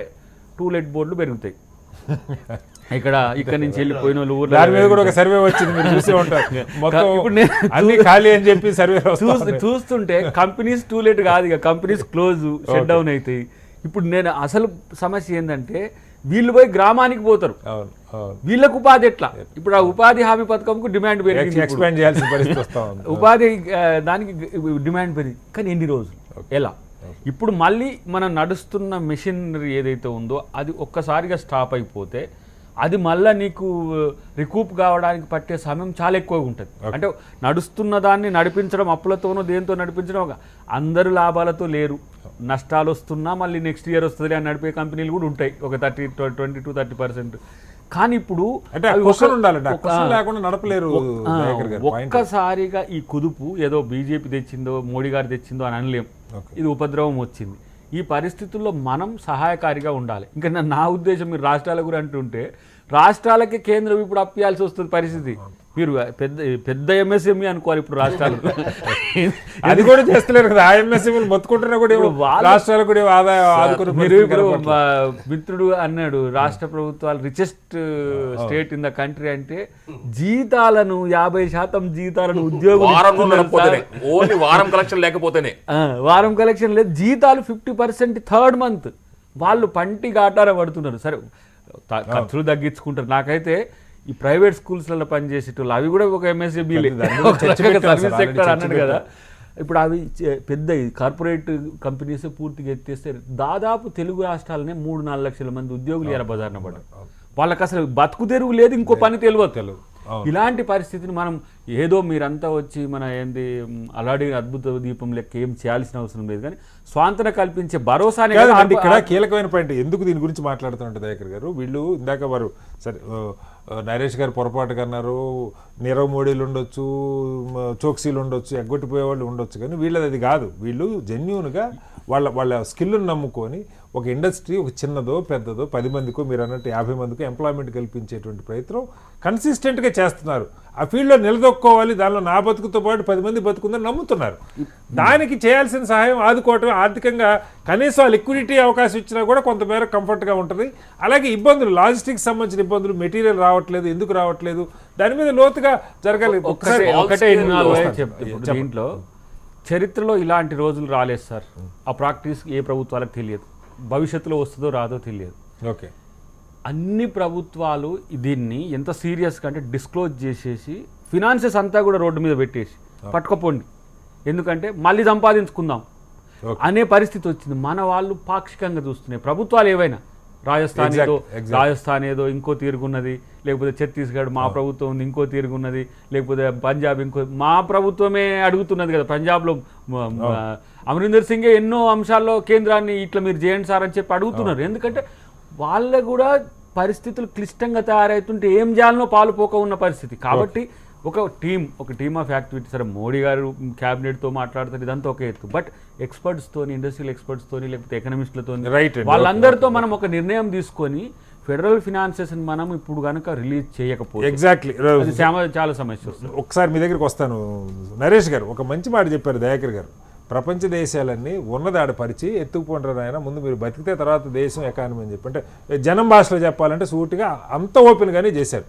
టూలెట్ బోర్డులు పెరుగుతాయి. ఇక్కడ నుంచి వెళ్ళిపోయిన వాళ్ళు ఊర్లో దాని మీద కూడా ఒక సర్వే వచ్చింది, మీరు చూసే ఉంటారు. మొత్తం అన్ని ఖాళీ అని చెప్పి సర్వే చూస్తుంటే కంపెనీస్ టూలెట్ కాదు, ఇక కంపెనీస్ క్లోజ్, షట్ డౌన్ అవుతాయి. ఇప్పుడు నేను అసలు సమస్య ఏంటంటే వీళ్ళు పోయి గ్రామానికి పోతారు, వీళ్ళకు ఉపాధి ఎట్లా? ఇప్పుడు ఆ ఉపాధి హామీ పథకంకు డిమాండ్ పెరిగింది, ఎక్స్పాండ్ చేయాల్సిన పరిస్థితి వస్తా ఉంది. ఉపాధి దానికి డిమాండ్ పెరిగింది, కానీ ఎన్ని రోజులు ఎలా? ఇప్పుడు మళ్ళీ మనం నడుస్తున్న మెషినరీ ఏదైతే ఉందో అది ఒక్కసారిగా స్టాప్ అయిపోతే అది మళ్ళీ నీకు రికూప్ కావడానికి పట్టే సమయం చాలా ఎక్కువగా ఉంటుంది. అంటే నడుస్తున్న దాన్ని నడిపించడం, అప్పులతోనో దేంతో నడిపించడం, అందరు లాభాలతో లేరు, నష్టాలు వస్తున్నా మళ్ళీ నెక్స్ట్ ఇయర్ వస్తుంది అని నడిపే కంపెనీలు కూడా ఉంటాయి, ఒక 20-30%. కానీ ఇప్పుడు ఒక్కసారిగా ఈ కుదుపు ఏదో బీజేపీ తెచ్చిందో మోడీ గారు తెచ్చిందో అని అనలేం, ఇది ఉపద్రవం వచ్చింది. ఈ పరిస్థితుల్లో మనం సహాయకారిగా ఉండాలి. ఇంకా నా ఉద్దేశం, మీరు రాష్ట్రాల గురి అంటుంటే రాష్ట్రాలకే కేంద్రం ఇప్పుడు అప్పియాల్సి వస్తుంది పరిస్థితి. మీరు పెద్ద ఎంఎస్ఎంఈ అనుకోవాలి ఇప్పుడు రాష్ట్రాలు, అది కూడా చేస్తలేరు కదా. ఆ ఎంఎస్ఎంఈలు మొత్తుకుంటున్నా కూడా రాష్ట్రాలు కూడా ఆదాయం. మీరు ఇప్పుడు మిత్రుడు అన్నాడు రాష్ట్ర ప్రభుత్వాలు richest state in the country అంటే జీతాలను 50% జీతాలను ఉద్యోగులు వారం కలెక్షన్ లేకపోతేనే, వారం కలెక్షన్ లేదు, జీతాలు 50% 3rd month వాళ్ళు పంటి గాటార పడుతున్నారు. సరే ఖర్చులు తగ్గించుకుంటారు. నాకైతే ఈ ప్రైవేట్ స్కూల్స్లలో పనిచేసేటోళ్ళు అవి కూడా ఒక ఎంఎస్ఎంఈలే, సర్వీస్ సెక్టర్ అన్నాడు కదా. ఇప్పుడు అవి పెద్ద కార్పొరేట్ కంపెనీస్ పూర్తిగా ఎత్తేస్తే దాదాపు తెలుగు రాష్ట్రాలనే 3-4 లక్షల మంది ఉద్యోగులు ఇలా బజార్న పడ్డారు. వాళ్ళకి అసలు బతుకు తెరువు లేదు, ఇంకో పని తెలియదు. ఇలాంటి పరిస్థితిని మనం ఏదో మీరంతా వచ్చి మన ఏంది అలాంటి అద్భుత దీపం లెక్క ఏం చేయాల్సిన అవసరం లేదు, కానీ స్వాంతన కల్పించే భరోసానే కదా అంటే ఇక్కడ కీలకమైన పాయింట్ ఎందుకు దీని గురించి మాట్లాడుతున్నట్టు దయాకర్ గారు, వీళ్ళు ఇందాక వారు సరే నరేష్ గారు పొరపాటుగా అన్నారు, నీరవ్ మోడీలు ఉండొచ్చు, చోక్సీలు ఉండొచ్చు, ఎగ్గొట్టిపోయే వాళ్ళు ఉండొచ్చు, కానీ వీళ్ళది అది కాదు. వీళ్ళు జెన్యూన్గా వాళ్ళ స్కిల్ను నమ్ముకొని ఒక ఇండస్ట్రీ ఒక చిన్నదో పెద్దదో 10 మందికో మీరు అన్నట్టు 50 మందికో ఎంప్లాయ్మెంట్ కల్పించేటువంటి ప్రయత్నం కన్సిస్టెంట్గా చేస్తున్నారు. ఆ ఫీల్డ్లో నిలదొక్కోవాలి, దానిలో నా బతుకుతో పాటు 10 మంది బతుకుందని నమ్ముతున్నారు. దానికి చేయాల్సిన సహాయం ఆదుకోవటం, ఆర్థికంగా కనీసం లిక్విడిటీ అవకాశం ఇచ్చినా కూడా కొంతమేర కంఫర్ట్గా ఉంటుంది. అలాగే ఇబ్బందులు, లాజిస్టిక్స్ సంబంధించిన ఇబ్బందులు, మెటీరియల్ రావట్లేదు, ఎందుకు రావట్లేదు, దాని మీద లోతుగా జరగాలి. ఒకటే దీంట్లో చరిత్రలో ఇలాంటి రోజులు రాలేదు సార్. ఆ ప్రాక్టీస్ ఏ ప్రభుత్వాలకు తెలియదు, భవిష్యత్తులో వస్తుందో రాదో తెలియదు. ఓకే, అన్ని ప్రభుత్వాలు దీన్ని ఎంత సీరియస్గా అంటే డిస్క్లోజ్ చేసేసి ఫినాన్సెస్ అంతా కూడా రోడ్డు మీద పెట్టేసి పట్టుకపోండి, ఎందుకంటే మళ్ళీ సంపాదించుకుందాం అనే పరిస్థితి వచ్చింది. మన వాళ్ళు పాక్షికంగా చూస్తున్నాయి. ప్రభుత్వాలు ఏవైనా రాజస్థాన్ ఏదో ఇంకో తీరుగున్నది, లేకపోతే ఛత్తీస్గఢ్ మా ప్రభుత్వం ఉంది ఇంకో తీరుగున్నది, లేకపోతే పంజాబ్ ఇంకో మా ప్రభుత్వమే అడుగుతున్నది కదా. పంజాబ్లో అమరీందర్ సింగే ఎన్నో అంశాల్లో కేంద్రాన్ని ఇట్లా మీరు చేయండి సార్ అని చెప్పి అడుగుతున్నారు. ఎందుకంటే వాళ్ళ కూడా పరిస్థితులు క్లిష్టంగా తయారవుతుంటే ఏం చేయాలనో పాలుపోక ఉన్న పరిస్థితి. కాబట్టి ఒక టీమ్ ఆఫ్ యాక్టివిటీ, సరే మోడీ గారు క్యాబినెట్తో మాట్లాడతారు, ఇదంతా ఒక ఎత్తు. బట్ ఎక్స్పర్ట్స్తోని, ఇండస్ట్రియల్ ఎక్స్పర్ట్స్తోని, లేకపోతే ఎకనమిస్టులతో, వాళ్ళందరితో మనం ఒక నిర్ణయం తీసుకొని ఫెడరల్ ఫినాన్సెస్ మనం ఇప్పుడు కనుక రిలీజ్ చేయకపోతే ఎగ్జాక్ట్లీ చాలా సమస్య వస్తుంది. ఒకసారి మీ దగ్గరికి వస్తాను నరేష్ గారు. ఒక మంచి మాట చెప్పారు దయాకర్ గారు, ప్రపంచ దేశాలన్నీ ఉన్నదాడపరిచి ఎత్తుకుపోంటారు ఆయన, ముందు మీరు బతికితే తర్వాత దేశం ఎకానమీ అని చెప్పి, అంటే జనం భాషలో చెప్పాలంటే సూటిగా అంత ఓపెన్గానే చేశారు.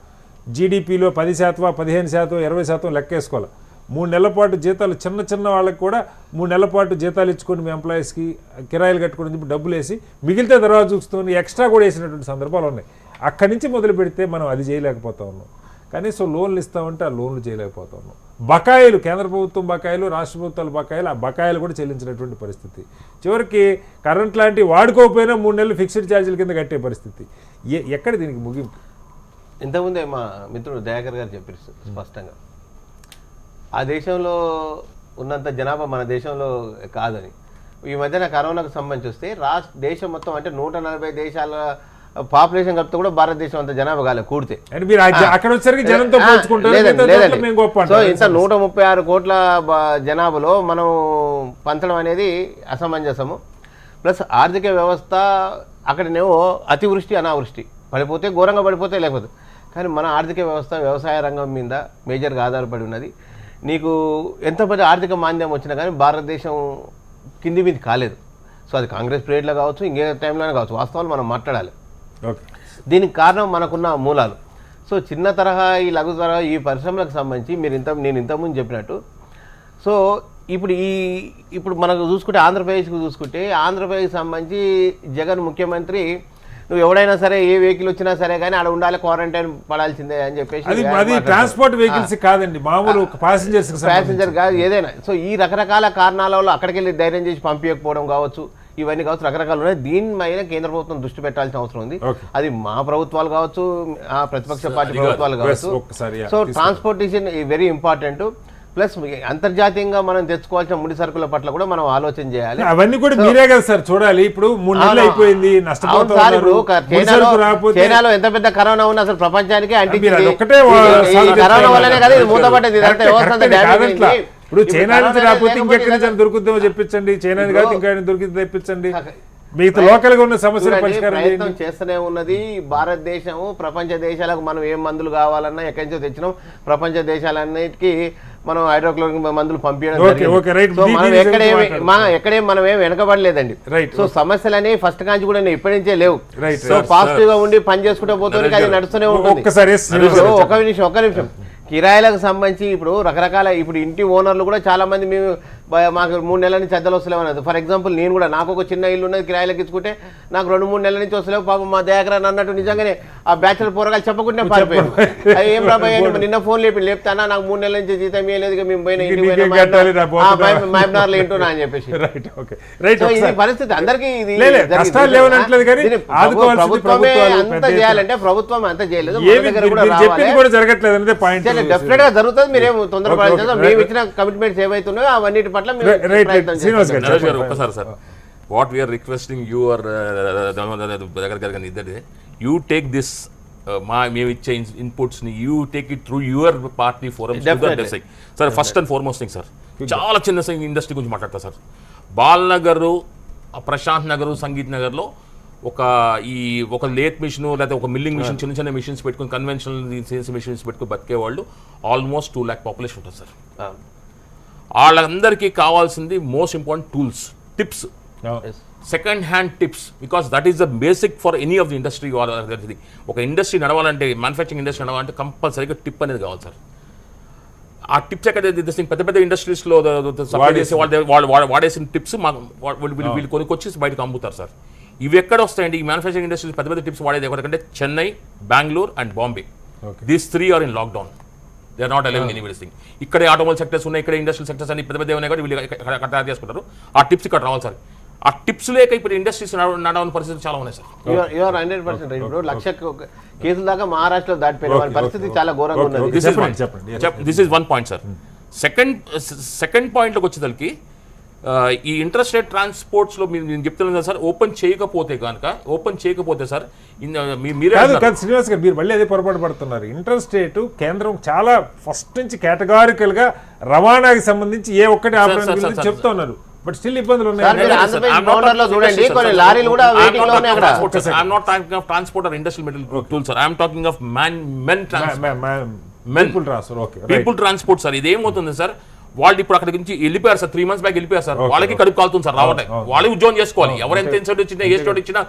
జీడిపిలో 10%, 15%, 20% లెక్కేసుకోవాలి. 3 నెలల పాటు జీతాలు చిన్న వాళ్ళకి కూడా 3 నెలల పాటు జీతాలు ఇచ్చుకొని మీ ఎంప్లాయీస్కి కిరాయిలు కట్టుకొని చెప్పి డబ్బులు వేసి మిగిలితే తర్వాత చూసుకొని ఎక్స్ట్రా కూడా వేసినటువంటి సందర్భాలు ఉన్నాయి. అక్కడి నుంచి మొదలు పెడితే మనం అది చేయలేకపోతా ఉన్నాం. కనీసం లోన్లు ఇస్తామంటే ఆ లోన్లు చేయలేకపోతా ఉన్నాం. బకాయిలు, కేంద్ర ప్రభుత్వం బకాయిలు, రాష్ట్ర ప్రభుత్వాల బకాయిలు, ఆ బకాయిలు కూడా చెల్లించినటువంటి పరిస్థితి. చివరికి కరెంట్ లాంటివి వాడుకోకపోయినా 3 నెలలు ఫిక్స్డ్ ఛార్జీల కింద కట్టే పరిస్థితి. ఎక్కడ దీనికి ముగింపు? ఇంతకుముందే మా మిత్రుడు దయాకర్ గారు చెప్పారు స్పష్టంగా, ఆ దేశంలో ఉన్నంత జనాభా మన దేశంలో కాదని. ఈ మధ్యన కరోనాకు సంబంధించి వస్తే దేశం మొత్తం అంటే 140 దేశాల పాపులేషన్ కలిపితే కూడా భారతదేశం అంత జనాభా కాలేదు కూడితే. సో ఇంత 136 కోట్ల జనాభాలో మనం పంచడం అనేది అసమంజసము. ప్లస్ ఆర్థిక వ్యవస్థ అక్కడనేమో అతివృష్టి అనావృష్టి, పడిపోతే ఘోరంగా పడిపోతే లేకపోతే. కానీ మన ఆర్థిక వ్యవస్థ వ్యవసాయ రంగం మీద మేజర్గా ఆధారపడి ఉన్నది. నీకు ఎంత పెద్ద ఆర్థిక మాంద్యం వచ్చినా కానీ భారతదేశం కింది మీద కాలేదు. సో అది కాంగ్రెస్ పీరియడ్లో కావచ్చు, ఇంకే టైంలోనే కావచ్చు, వాస్తవాలు మనం మాట్లాడాలి. దీనికి కారణం మనకున్న మూలాలు. సో చిన్న తరహా, ఈ లఘు తరహా ఈ పరిశ్రమలకు సంబంధించి నేను ఇంతకుముందు చెప్పినట్టు, సో ఇప్పుడు మనకు చూసుకుంటే ఆంధ్రప్రదేశ్కి చూసుకుంటే, ఆంధ్రప్రదేశ్కి సంబంధించి జగన్ ముఖ్యమంత్రి నువ్వు ఎవడైనా సరే ఏ వెహికల్ వచ్చినా సరే కానీ ఆడ ఉండాలి, క్వారంటైన్ పడాల్సిందే అని చెప్పేసి, ట్రాన్స్పోర్ట్ వెహికల్స్ కాదండి, మామూలు ప్యాసింజర్ కాదు ఏదైనా. సో ఈ రకరకాల కారణాల వల్ల అక్కడికి వెళ్ళి ధైర్యం చేసి పంపించకపోవడం కావచ్చు, ఇవన్నీ కావచ్చు, రకరకాలు ఉన్నాయి. దీనిపైన కేంద్ర ప్రభుత్వం దృష్టి పెట్టాల్సిన అవసరం ఉంది. అది మా ప్రభుత్వాలు కావచ్చు, ఆ ప్రతిపక్ష పార్టీ ప్రభుత్వాలు కావచ్చు. So transportation very important. Plus అంతర్జాతీయంగా మనం తెచ్చుకోవాల్సిన ముడి సరుకుల పట్ల కూడా మనం ఆలోచన చేయాలి. అవన్నీ కూడా మీరే కదా సార్ చూడాలి. ఇప్పుడు 3 నెలలు అయిపోయింది, చైనాలో ఎంత పెద్ద కరోనా ఉన్నా అసలు ప్రపంచానికి అంటించింది కరోనా వల్లనే కదా ఇది మూతపడ్డది. ఇప్పుడు చైనా నుంచి రాకపోతే ఇంకెక్కడి నుంచి దొరుకుతుందో చెప్పించండి, చైనా కాదు ఇంకా దొరికింది తెప్పించండి. మిగతా లోకల్ గా ఉన్న సమస్యల ప్రయత్నం చేస్తూనే ఉన్నది భారతదేశం. ప్రపంచ దేశాలకు మనం ఏం మందులు కావాలన్నా ఎక్కడి నుంచో తెచ్చినాం. ప్రపంచ దేశాలన్నిటికీ మనం హైడ్రోక్లోరిక్ మందులు పంపించడం ఎక్కడేం మనం ఏం వెనకబడలేదండి. సో సమస్యలు అనేవి ఫస్ట్ కాంచి కూడా ఇప్పటి నుంచే లేవు. సో పాజిటివ్ గా ఉండి పని చేసుకుంటూ పోతుంది, అది నడుస్తూనే ఉంటుంది. ఒక నిమిషం కిరాయిలకు సంబంధించి ఇప్పుడు రకరకాల ఇప్పుడు ఇంటి ఓనర్లు కూడా చాలా మంది మేము మాకు 3 నెలల నుంచి అద్దెలు వస్తలేమన్నది. ఫర్ ఎగ్జాంపుల్ నేను కూడా నాకు ఒక చిన్న ఇల్లు ఉన్నది, కిరాయిలకు ఇచ్చుకుంటే నాకు 2-3 నెలల నుంచి వస్తలేవు. పాపం మా దయాకరన్ అన్నట్టు నిజంగానే ఆ బ్యాచులర్ పోరగాలు చెప్పకుండా పారిపోయారు. అది ఏం రాబోయే నిన్న ఫోన్ లేపుతానా నాకు 3 నెలల నుంచి జీతం ఇవ్వలేదు, మేము పోయిన ఇంటికి మహబూబ్నగర్లో ఏంటున్నా అని చెప్పేసి. ఇది పరిస్థితి అందరికీ ఇది ప్రభుత్వమే అంత చేయాలంటే ప్రభుత్వం అంత చేయలేదు, డెఫినెట్ గా జరుగుతుంది. మీరేం తొందరపడాలి, మేము ఇచ్చిన కమిట్మెంట్స్ ఏవైతున్నాయో అవన్నిటి పట్ల ఒక్కసారి sir what we are requesting your దగ్గర గారు ఇద్దరే యూ టేక్ దిస్ మేము ఇచ్చే ఇన్పుట్స్ ని you take it through your party forum sir. First and foremost thing sir, చాలా చిన్న ఇండస్ట్రీ గురించి మాట్లాడతా సార్. బాల్నగర్, ప్రశాంత్ నగర్, సంగీత్ నగర్లో ఒక లేత్ మిషన్ లేదా ఒక మిల్లింగ్ మిషన్, చిన్న చిన్న మిషన్స్ పెట్టుకుని కన్వెన్షనల్ సిఎన్సీ మిషన్స్ పెట్టుకుని బతికే వాళ్ళు ఆల్మోస్ట్ 2 lakh పాపులేషన్ ఉంటుంది సార్. వాళ్ళందరికీ కావాల్సింది most important tools, tips, second hand tips, because that is the basic for any of the industry. ఒక ఇండస్ట్రీ నడవాలంటే, మ్యానుఫ్యాక్చరింగ్ ఇండస్ట్రీ నడవాలంటే కంపల్సరీగా టిప్ అనేది కావాలి సార్. ఆ టిప్స్ ఎక్కడ పెద్ద పెద్ద ఇండస్ట్రీస్లో సప్లై చేసి వాళ్ళు వాడేసిన టిప్స్ వీళ్ళు కొనుక్కొచ్చి బయటకు అమ్ముతారు సార్. ఇవి ఎక్కడ వస్తాయండి? ఈ మ్యానుఫ్యాక్చరింగ్ ఇండస్ట్రీస్ పెద్ద పెద్ద టిప్స్ వాడేది ఎక్కడికంటే Chennai, Bengaluru and Bombay. These 3 are in lockdown. They are not allowing any thing. ఇక్కడే ఆటోమొబైల్ సెక్టర్స్ ఉన్నాయి, ఇక్కడ ఇండస్ట్రియల్ సెక్టర్స్ అని పెద్ద పెద్ద ఉన్నాయి కూడా వీళ్ళు ఇక్కడ తయారు చేసుకుంటారు. ఆ టిప్స్ ఇక్కడ రావాలి సార్. ఆ టిప్స్ లేక ఇప్పుడు ఇండస్ట్రీస్ నడవని పరిస్థితులు చాలా ఉన్నాయి సార్. 100% ఇప్పుడు 1,00,000 కేసుల దాకా మహారాష్ట్రలో దాటిపోయిన పరిస్థితి చాలా ఘోరంగా ఉన్నది. This is one point sir. Second పాయింట్లోకి వచ్చేసరికి ఈ ఇంటర్స్టేట్ ట్రాన్స్పోర్ట్స్లో నేను చెప్తున్నాను సార్, ఓపెన్ చేయకపోతే సార్ మీరే శ్రీనివాస్ గారు మీరు మళ్ళీ అదే పొరపాటు పడుతున్నారు. ఇంటర్స్టేట్ కేంద్రం చాలా ఫస్ట్ నుంచి కేటగారికల్ గా రవాణాకి సంబంధించి ఏ ఒక్కటి ఆపడానికి చెప్తున్నారు, బట్ స్టిల్ ఇబ్బందులు ఉన్నాయి. People transport sir. ఇదేమవుతుంది సార్, వాళ్ళు ఇప్పుడు అక్కడి నుంచి వెళ్ళిపోయారు సార్, 3 months బ్యాక్ వెళ్ళిపోయారు సార్. వాళ్ళకి కడుపు కాలుతుంది సార్ రావడం. వాళ్ళు ఉద్యోగం చేసుకోవాలి. ఎవరెంత ఇన్సెంట్ వచ్చినా ఏ స్టేట్ ఇచ్చినా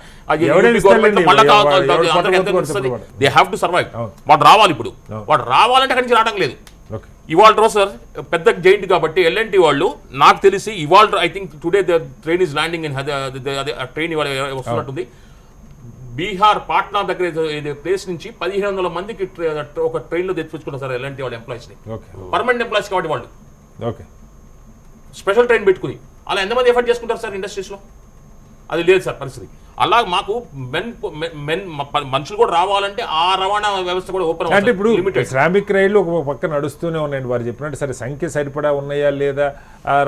దే హ్యావ్ టు సర్వైవ్. వాడు రావాలి. ఇప్పుడు వాడు రావాలంటే అక్కడి నుంచి రావడం లేదు. ఇవాళ రోజు సార్ పెద్ద జైంట్ కాబట్టి ఎల్ఎన్టీ వాళ్ళు నాకు తెలిసి ఇవాళ I think today the train is landing in train ఇవాళ వస్తున్నట్టుంది. బీహార్ పాట్నా దగ్గర ప్లేస్ నుంచి 1,500 మందికి ఒక ట్రైన్లో తెచ్చుకున్నారు సార్ ఎల్ఎన్టీ వాళ్ళ ఎంప్లాయీస్ని. పర్మనెంట్ ఎంప్లాయీస్ కాబట్టి వాళ్ళు స్పెషల్ ట్రైన్ పెట్టుకుని అలా ఎంతమంది ఎఫర్ట్ చేసుకుంటారు సార్ ఇండస్ట్రీస్లో? అది లేదు సార్ పరిస్థితి. అలా మాకు మనుషులు కూడా రావాలంటే ఆ రవాణా వ్యవస్థ కూడా ఓపెన్ అంటే ఇప్పుడు శ్రామిక్ రైళ్లు ఒక పక్క నడుస్తూనే ఉన్నాయండి. వారు చెప్పినట్టు సరే సంఖ్య సరిపడా ఉన్నాయా లేదా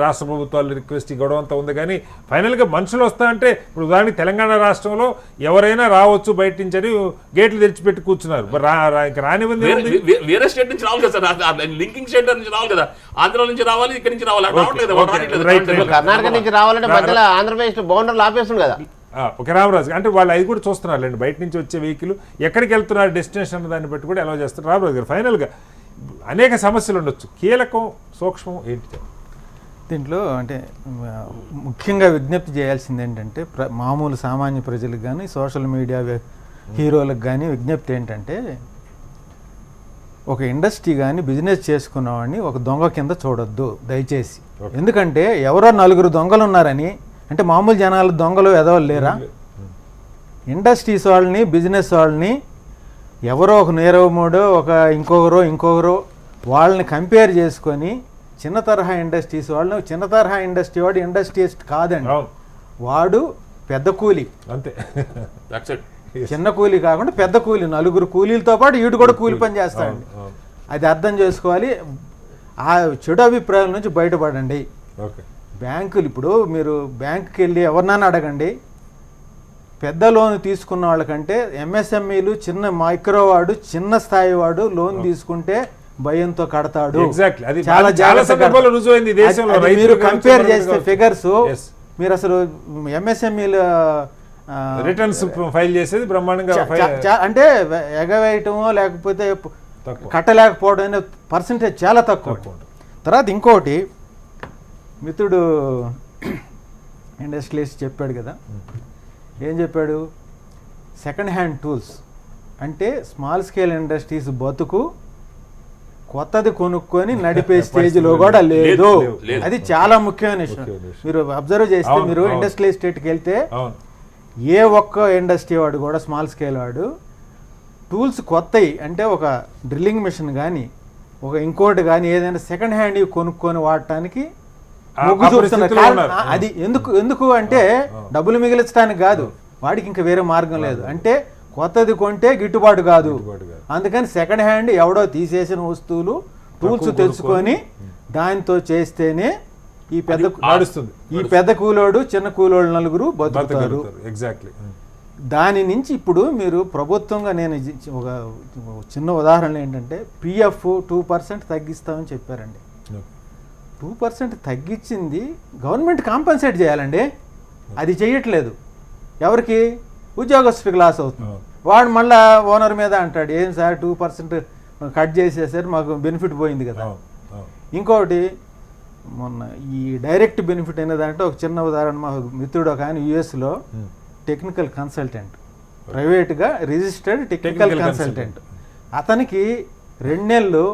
రాష్ట్ర ప్రభుత్వాలు రిక్వెస్ట్ గొడవ అంతా ఉంది, కానీ ఫైనల్గా మనుషులు వస్తా అంటే ఇప్పుడు ఉదాహరణకి తెలంగాణ రాష్ట్రంలో ఎవరైనా రావచ్చు బయట నుంచి అని గేట్లు తెరిచిపెట్టి కూర్చున్నారు. రానివ్వండి, వేరే స్టేట్ నుంచి రావాలి కదా సార్, లింకింగ్ స్టేట్ నుంచి రావాలి కదా, ఆంధ్ర నుంచి రావాలి, ఇక్కడ నుంచి రావాలి. కర్ణాటక నుంచి రావాలంటే మధ్యలో ఆంధ్రప్రదేశ్ బౌండర్లు ఆపేస్తుంది కదా. ఓకే రామరాజు, అంటే వాళ్ళు అది కూడా చూస్తున్నారు లేండి, బయట నుంచి వచ్చే వెహికల్ ఎక్కడికి వెళ్తున్నారు డెస్టినేషన్ అన్న దాన్ని బట్టి కూడా ఎలా చేస్తారు. రామరాజు గారు ఫైనల్గా అనేక సమస్యలు ఉండొచ్చు, కీలకం సూక్ష్మం ఏంటి దీంట్లో? అంటే ముఖ్యంగా విజ్ఞప్తి చేయాల్సింది ఏంటంటే మామూలు సామాన్య ప్రజలకు కానీ సోషల్ మీడియా హీరోలకు కానీ విజ్ఞప్తి ఏంటంటే ఒక ఇండస్ట్రీ కానీ బిజినెస్ చేసుకున్నవాడిని ఒక దొంగ కింద చూడొద్దు దయచేసి. ఎందుకంటే ఎవరో 4 దొంగలు ఉన్నారని అంటే మామూలు జనాలు దొంగలు ఎదవలు లేరా? ఇండస్ట్రీస్ వాళ్ళని బిజినెస్ వాళ్ళని ఎవరో ఒక నీరవమోడో ఒక ఇంకొకరో వాళ్ళని కంపేర్ చేసుకొని చిన్న తరహా ఇండస్ట్రీస్ వాళ్ళని, చిన్న తరహా ఇండస్ట్రీ వాడు ఇండస్ట్రియలిస్ట్ కాదండి, వాడు పెద్ద కూలీ. అంతే, చిన్న కూలీ కాకుండా పెద్ద కూలీ, 4 కూలీలతో పాటు వీడు కూడా కూలి పని చేస్తాడండి. అది అర్థం చేసుకోవాలి. ఆ చెడు అభిప్రాయాల నుంచి బయటపడండి. బ్యాంకులు ఇప్పుడు మీరు బ్యాంకుకి వెళ్ళి ఎవరినైనా అడగండి, పెద్ద లోన్ తీసుకున్న వాళ్ళకంటే ఎంఎస్ఎంఈలు చిన్న మైక్రో వాడు చిన్న స్థాయి వాడు లోన్ తీసుకుంటే భయంతో కడతాడు. చాలా జాగ్రత్తగా మీరు కంపేర్ చేస్తే ఫిగర్స్ మీరు అసలు ఎంఎస్ఎంఈలు రిటర్న్స్ ఫైల్ చేసేది బ్రహ్మాండంగా అంటే ఎగవేయటమో లేకపోతే కట్టలేకపోవడం అనే పర్సంటేజ్ చాలా తక్కువ. తర్వాత ఇంకోటి మిత్రుడు ఇండస్ట్రియలిస్ట్ చెప్పాడు కదా, ఏం చెప్పాడు? సెకండ్ హ్యాండ్ టూల్స్ అంటే స్మాల్ స్కేల్ ఇండస్ట్రీస్ బతుకు కొత్తది కొనుక్కొని నడిపే స్టేజ్లో కూడా లేదు. అది చాలా ముఖ్యమైన విషయం. మీరు అబ్జర్వ్ చేస్తే, మీరు ఇండస్ట్రియల్ ఎస్టేట్కి వెళ్తే అవును ఏ ఒక్క ఇండస్ట్రీ వాడు కూడా స్మాల్ స్కేల్ వాడు టూల్స్ కొత్తవి అంటే ఒక డ్రిల్లింగ్ మిషన్ కానీ ఒక ఇంకోటి కానీ ఏదైనా సెకండ్ హ్యాండ్ కొనుక్కొని వాడటానికి మొగ్గు చూపుతున్నారు. అది ఎందుకు అంటే డబ్బులు మిగిలించడానికి కాదు, వాడికి ఇంకా వేరే మార్గం లేదు. అంటే కొత్తది కొంటే గిట్టుబాటు కాదు, అందుకని సెకండ్ హ్యాండ్ ఎవడో తీసేసిన వస్తువులు టూల్స్ తెచ్చుకొని దానితో చేస్తేనే ఈ పెద్ద కూలోడు చిన్న కూలోడు నలుగురు బతుకుతారు. ఎగ్జాక్ట్లీ. దాని నుంచి ఇప్పుడు మీరు ప్రభుత్వంగా నేను ఒక చిన్న ఉదాహరణ ఏంటంటే పిఎఫ్ 2% తగ్గిస్తామని చెప్పారండి. 2% తగ్గించింది గవర్నమెంట్ కాంపన్సేట్ చేయాలండి, అది చేయట్లేదు. ఎవరికి? ఉద్యోగస్తుడికి లాస్ అవుతుంది. వాడు మళ్ళీ ఓనర్ మీద అంటాడు, ఏం సార్ 2% కట్ చేసేసారు, మాకు బెనిఫిట్ పోయింది కదా. ఇంకొకటి మొన్న ఈ డైరెక్ట్ బెనిఫిట్ అనేదంటే ఒక చిన్న ఉదాహరణ, మా మిత్రుడు ఒక ఆయన యుఎస్లో టెక్నికల్ కన్సల్టెంట్, ప్రైవేట్గా రిజిస్టర్డ్ టెక్నికల్ కన్సల్టెంట్. అతనికి 2 నెలలు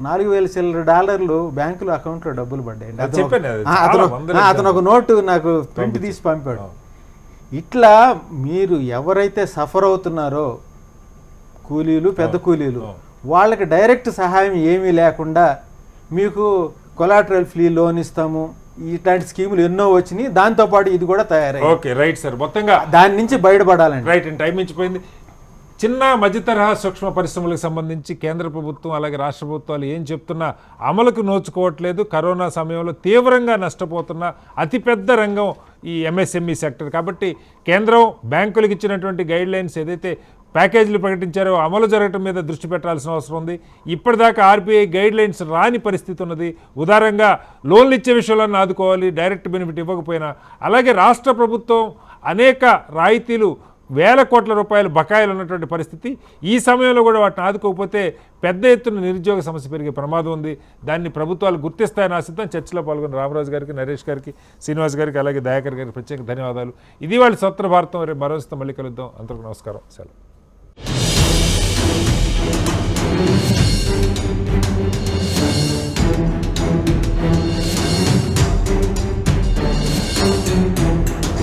$4,000 బ్యాంకులో అకౌంట్లో డబ్బులు పడ్డాయండి. అతను ఒక నోటు నాకు ప్రింట్ తీసి పంపాడు. ఇట్లా మీరు ఎవరైతే సఫర్ అవుతున్నారో కూలీలు, పెద్ద కూలీలు, వాళ్ళకి డైరెక్ట్ సహాయం ఏమీ లేకుండా మీకు కొలాటరల్ ఫ్రీ లోన్ ఇస్తాము, ఇట్లాంటి స్కీములు ఎన్నో వచ్చినాయి. దాంతోపాటు ఇది కూడా తయారయ్యి. Okay right sir. మొత్తంగా దాని నుంచి బయటపడాలండి. రైట్. టైం మించిపోయింది. చిన్న మధ్య తరహా సూక్ష్మ పరిశ్రమలకు సంబంధించి కేంద్ర ప్రభుత్వం అలాగే రాష్ట్ర ప్రభుత్వాలు ఏం చెప్తున్నా అమలుకు నోచుకోవట్లేదు. కరోనా సమయంలో తీవ్రంగా నష్టపోతున్న అతిపెద్ద రంగం ఈ ఎంఎస్ఎంఈ సెక్టర్. కాబట్టి కేంద్రం బ్యాంకులకు ఇచ్చినటువంటి గైడ్ లైన్స్ ఏదైతే ప్యాకేజీలు ప్రకటించారో అమలు జరగడం మీద దృష్టి పెట్టాల్సిన అవసరం ఉంది. ఇప్పటిదాకా ఆర్బీఐ గైడ్ లైన్స్ రాని పరిస్థితి ఉన్నది. ఉదారంగా లోన్లు ఇచ్చే విషయంలో ఆదుకోవాలి, డైరెక్ట్ బెనిఫిట్ ఇవ్వకపోయినా. అలాగే రాష్ట్ర ప్రభుత్వం అనేక రాయితీలు, వేల కోట్ల రూపాయల బకాయిలు ఉన్నటువంటి పరిస్థితి. ఈ సమయంలో కూడా వాటిని ఆదుకోకపోతే పెద్ద ఎత్తున నిరుద్యోగ సమస్య పెరిగే ప్రమాదం ఉంది. దాన్ని ప్రభుత్వాలు గుర్తిస్తాయని ఆశిద్దాం. చర్చలో పాల్గొన్న రామరాజు గారికి, నరేష్ గారికి, శ్రీనివాస్ గారికి, అలాగే దయాకర్ గారికి ప్రత్యేక ధన్యవాదాలు. ఇది వాళ్ళ స్వతంత్ర భారతం. రేపు మరోస్తే మళ్ళీ కలుద్దాం. అందరికీ నమస్కారం. సెలవు.